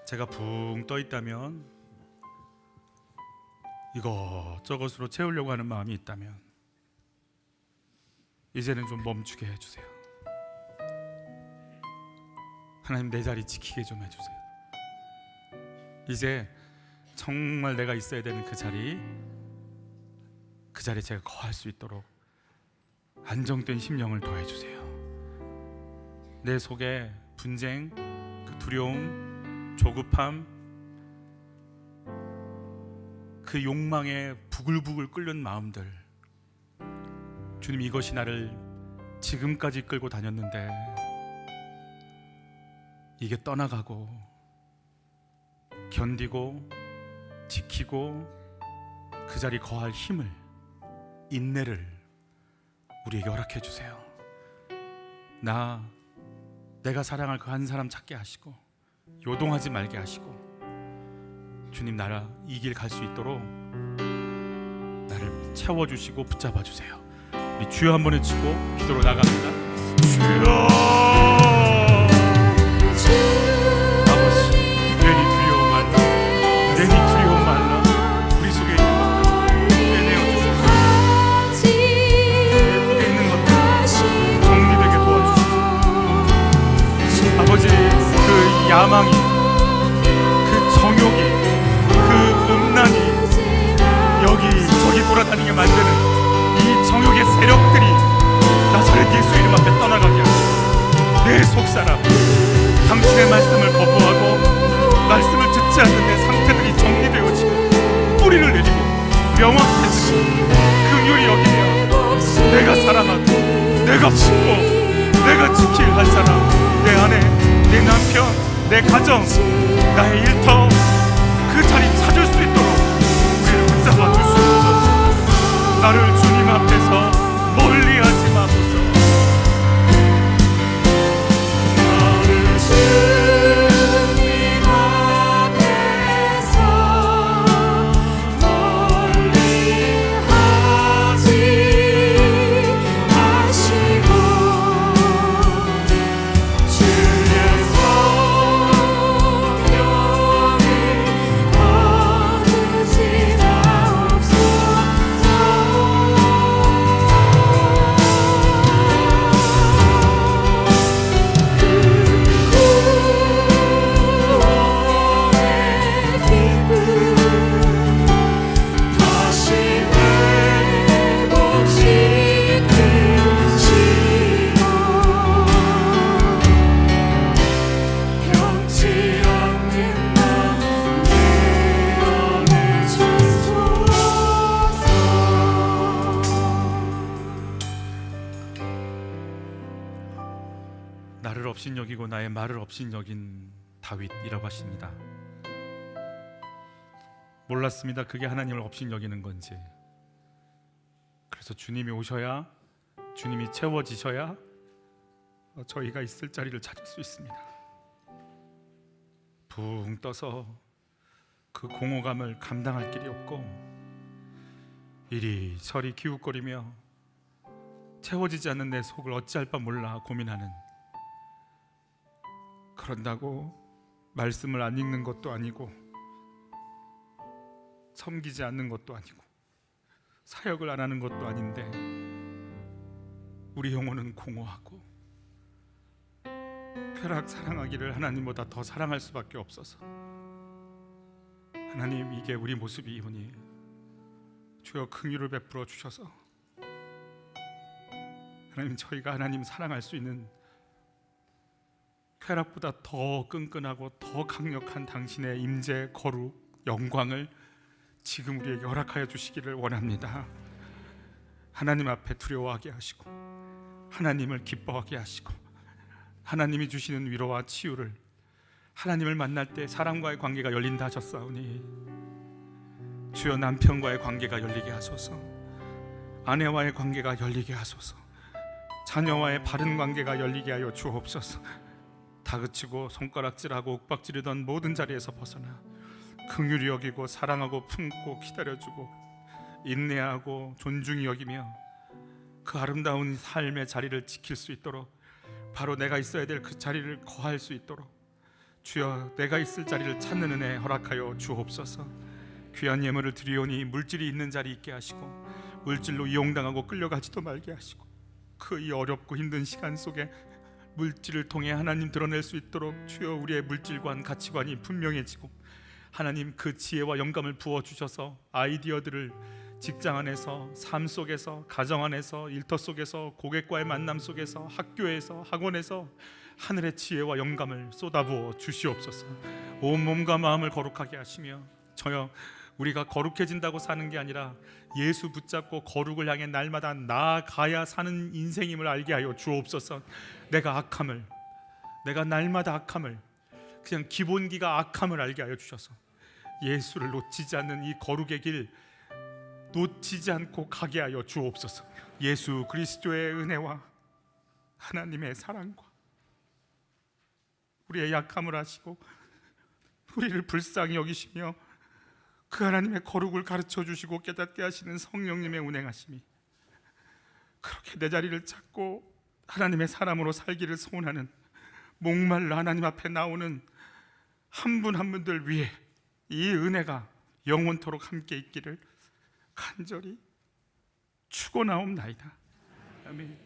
제가 붕 떠 있다면, 이것저것으로 채우려고 하는 마음이 있다면 이제는 좀 멈추게 해주세요. 하나님, 내 자리 지키게 좀 해주세요. 이제 정말 내가 있어야 되는 그 자리에 제가 거할 수 있도록 안정된 심령을 더해주세요. 내 속에 분쟁, 그 두려움, 조급함, 그 욕망에 부글부글 끓는 마음들, 주님, 이것이 나를 지금까지 끌고 다녔는데 이게 떠나가고 견디고 지키고 그 자리 거할 힘을, 인내를 우리에게 허락해 주세요. 내가 사랑할 그 한 사람 찾게 하시고 요동하지 말게 하시고, 주님, 나라 이 길 갈 수 있도록 나를 채워주시고 붙잡아 주세요. 우리 주여 한번 외치고 기도로 나갑니다. 주여, 아버지, 내니 두려워 말라, 내니 두려워 말라. 우리 속에 있는 것들 빼내어 주시옵소서. 내 속에 있는 것들 정리되게 도와주시옵소서. 아버지, 그 야망이, 그 정욕이, 그 음란이 여기저기 돌아다니게 만드는 이 정욕의 세력들이 나사렛 예수 이름 앞에 떠나가게 하시고, 내 속사람, 당신의 말씀을 거부하고 말씀을 듣지 않는 내 상태들이 정리되어지고 뿌리를 내리고 명확해지고 긍휼히 여기며 내가 사랑하고 내가 품고 내가 지킬 한 사람, 내 아내, 내 남편, 내 가정, 나의 일터, 그 자리 찾을 수 있도록 우리를 붙잡아 주시옵소서. 나를 주님 앞에서 멀리하지 마소서. 나를 주님 앞에서 업신여기고 나의 말을 업신여긴 다윗이라고 하십니다. 몰랐습니다. 그게 하나님을 업신여기는 건지. 그래서 주님이 오셔야, 주님이 채워지셔야 저희가 있을 자리를 찾을 수 있습니다. 붕 떠서 그 공허감을 감당할 길이 없고 이리저리 기웃거리며 채워지지 않는 내 속을 어찌할 바 몰라 고민하는, 그런다고 말씀을 안 읽는 것도 아니고 섬기지 않는 것도 아니고 사역을 안 하는 것도 아닌데 우리 영혼은 공허하고 쾌락 사랑하기를 하나님보다 더 사랑할 수밖에 없어서, 하나님 이게 우리 모습이오니 주여 긍휼을 베풀어 주셔서 하나님 저희가 하나님 사랑할 수 있는 쾌락보다 더 끈끈하고 더 강력한 당신의 임재, 거룩, 영광을 지금 우리에게 허락하여 주시기를 원합니다. 하나님 앞에 두려워하게 하시고 하나님을 기뻐하게 하시고 하나님이 주시는 위로와 치유를, 하나님을 만날 때 사람과의 관계가 열린다 하셨사오니 주여 남편과의 관계가 열리게 하소서, 아내와의 관계가 열리게 하소서, 자녀와의 바른 관계가 열리게 하여 주옵소서. 다그치고 손가락질하고 윽박지르던 모든 자리에서 벗어나 긍휼히 여기고 사랑하고 품고 기다려주고 인내하고 존중히 여기며 그 아름다운 삶의 자리를 지킬 수 있도록, 바로 내가 있어야 될 그 자리를 거할 수 있도록 주여 내가 있을 자리를 찾는 은혜 허락하여 주옵소서. 귀한 예물을 드리오니 물질이 있는 자리 있게 하시고 물질로 이용당하고 끌려가지도 말게 하시고 그 이 어렵고 힘든 시간 속에 물질을 통해 하나님 드러낼 수 있도록 주여 우리의 물질관, 가치관이 분명해지고 하나님 그 지혜와 영감을 부어주셔서 아이디어들을 직장 안에서, 삶 속에서, 가정 안에서, 일터 속에서, 고객과의 만남 속에서, 학교에서, 학원에서 하늘의 지혜와 영감을 쏟아부어 주시옵소서. 온 몸과 마음을 거룩하게 하시며 저여 우리가 거룩해진다고 사는 게 아니라 예수 붙잡고 거룩을 향해 날마다 나아가야 사는 인생임을 알게 하여 주옵소서. 내가 악함을, 내가 날마다 악함을, 그냥 기본기가 악함을 알게 하여 주셔서 예수를 놓치지 않는 이 거룩의 길 놓치지 않고 가게 하여 주옵소서. 예수 그리스도의 은혜와 하나님의 사랑과 우리의 약함을 아시고 우리를 불쌍히 여기시며 그 하나님의 거룩을 가르쳐 주시고 깨닫게 하시는 성령님의 운행하심이 그렇게 내 자리를 찾고 하나님의 사람으로 살기를 소원하는 목말라 하나님 앞에 나오는 한 분 한 분들 위해 이 은혜가 영원토록 함께 있기를 간절히 축원하옵나이다. 아멘.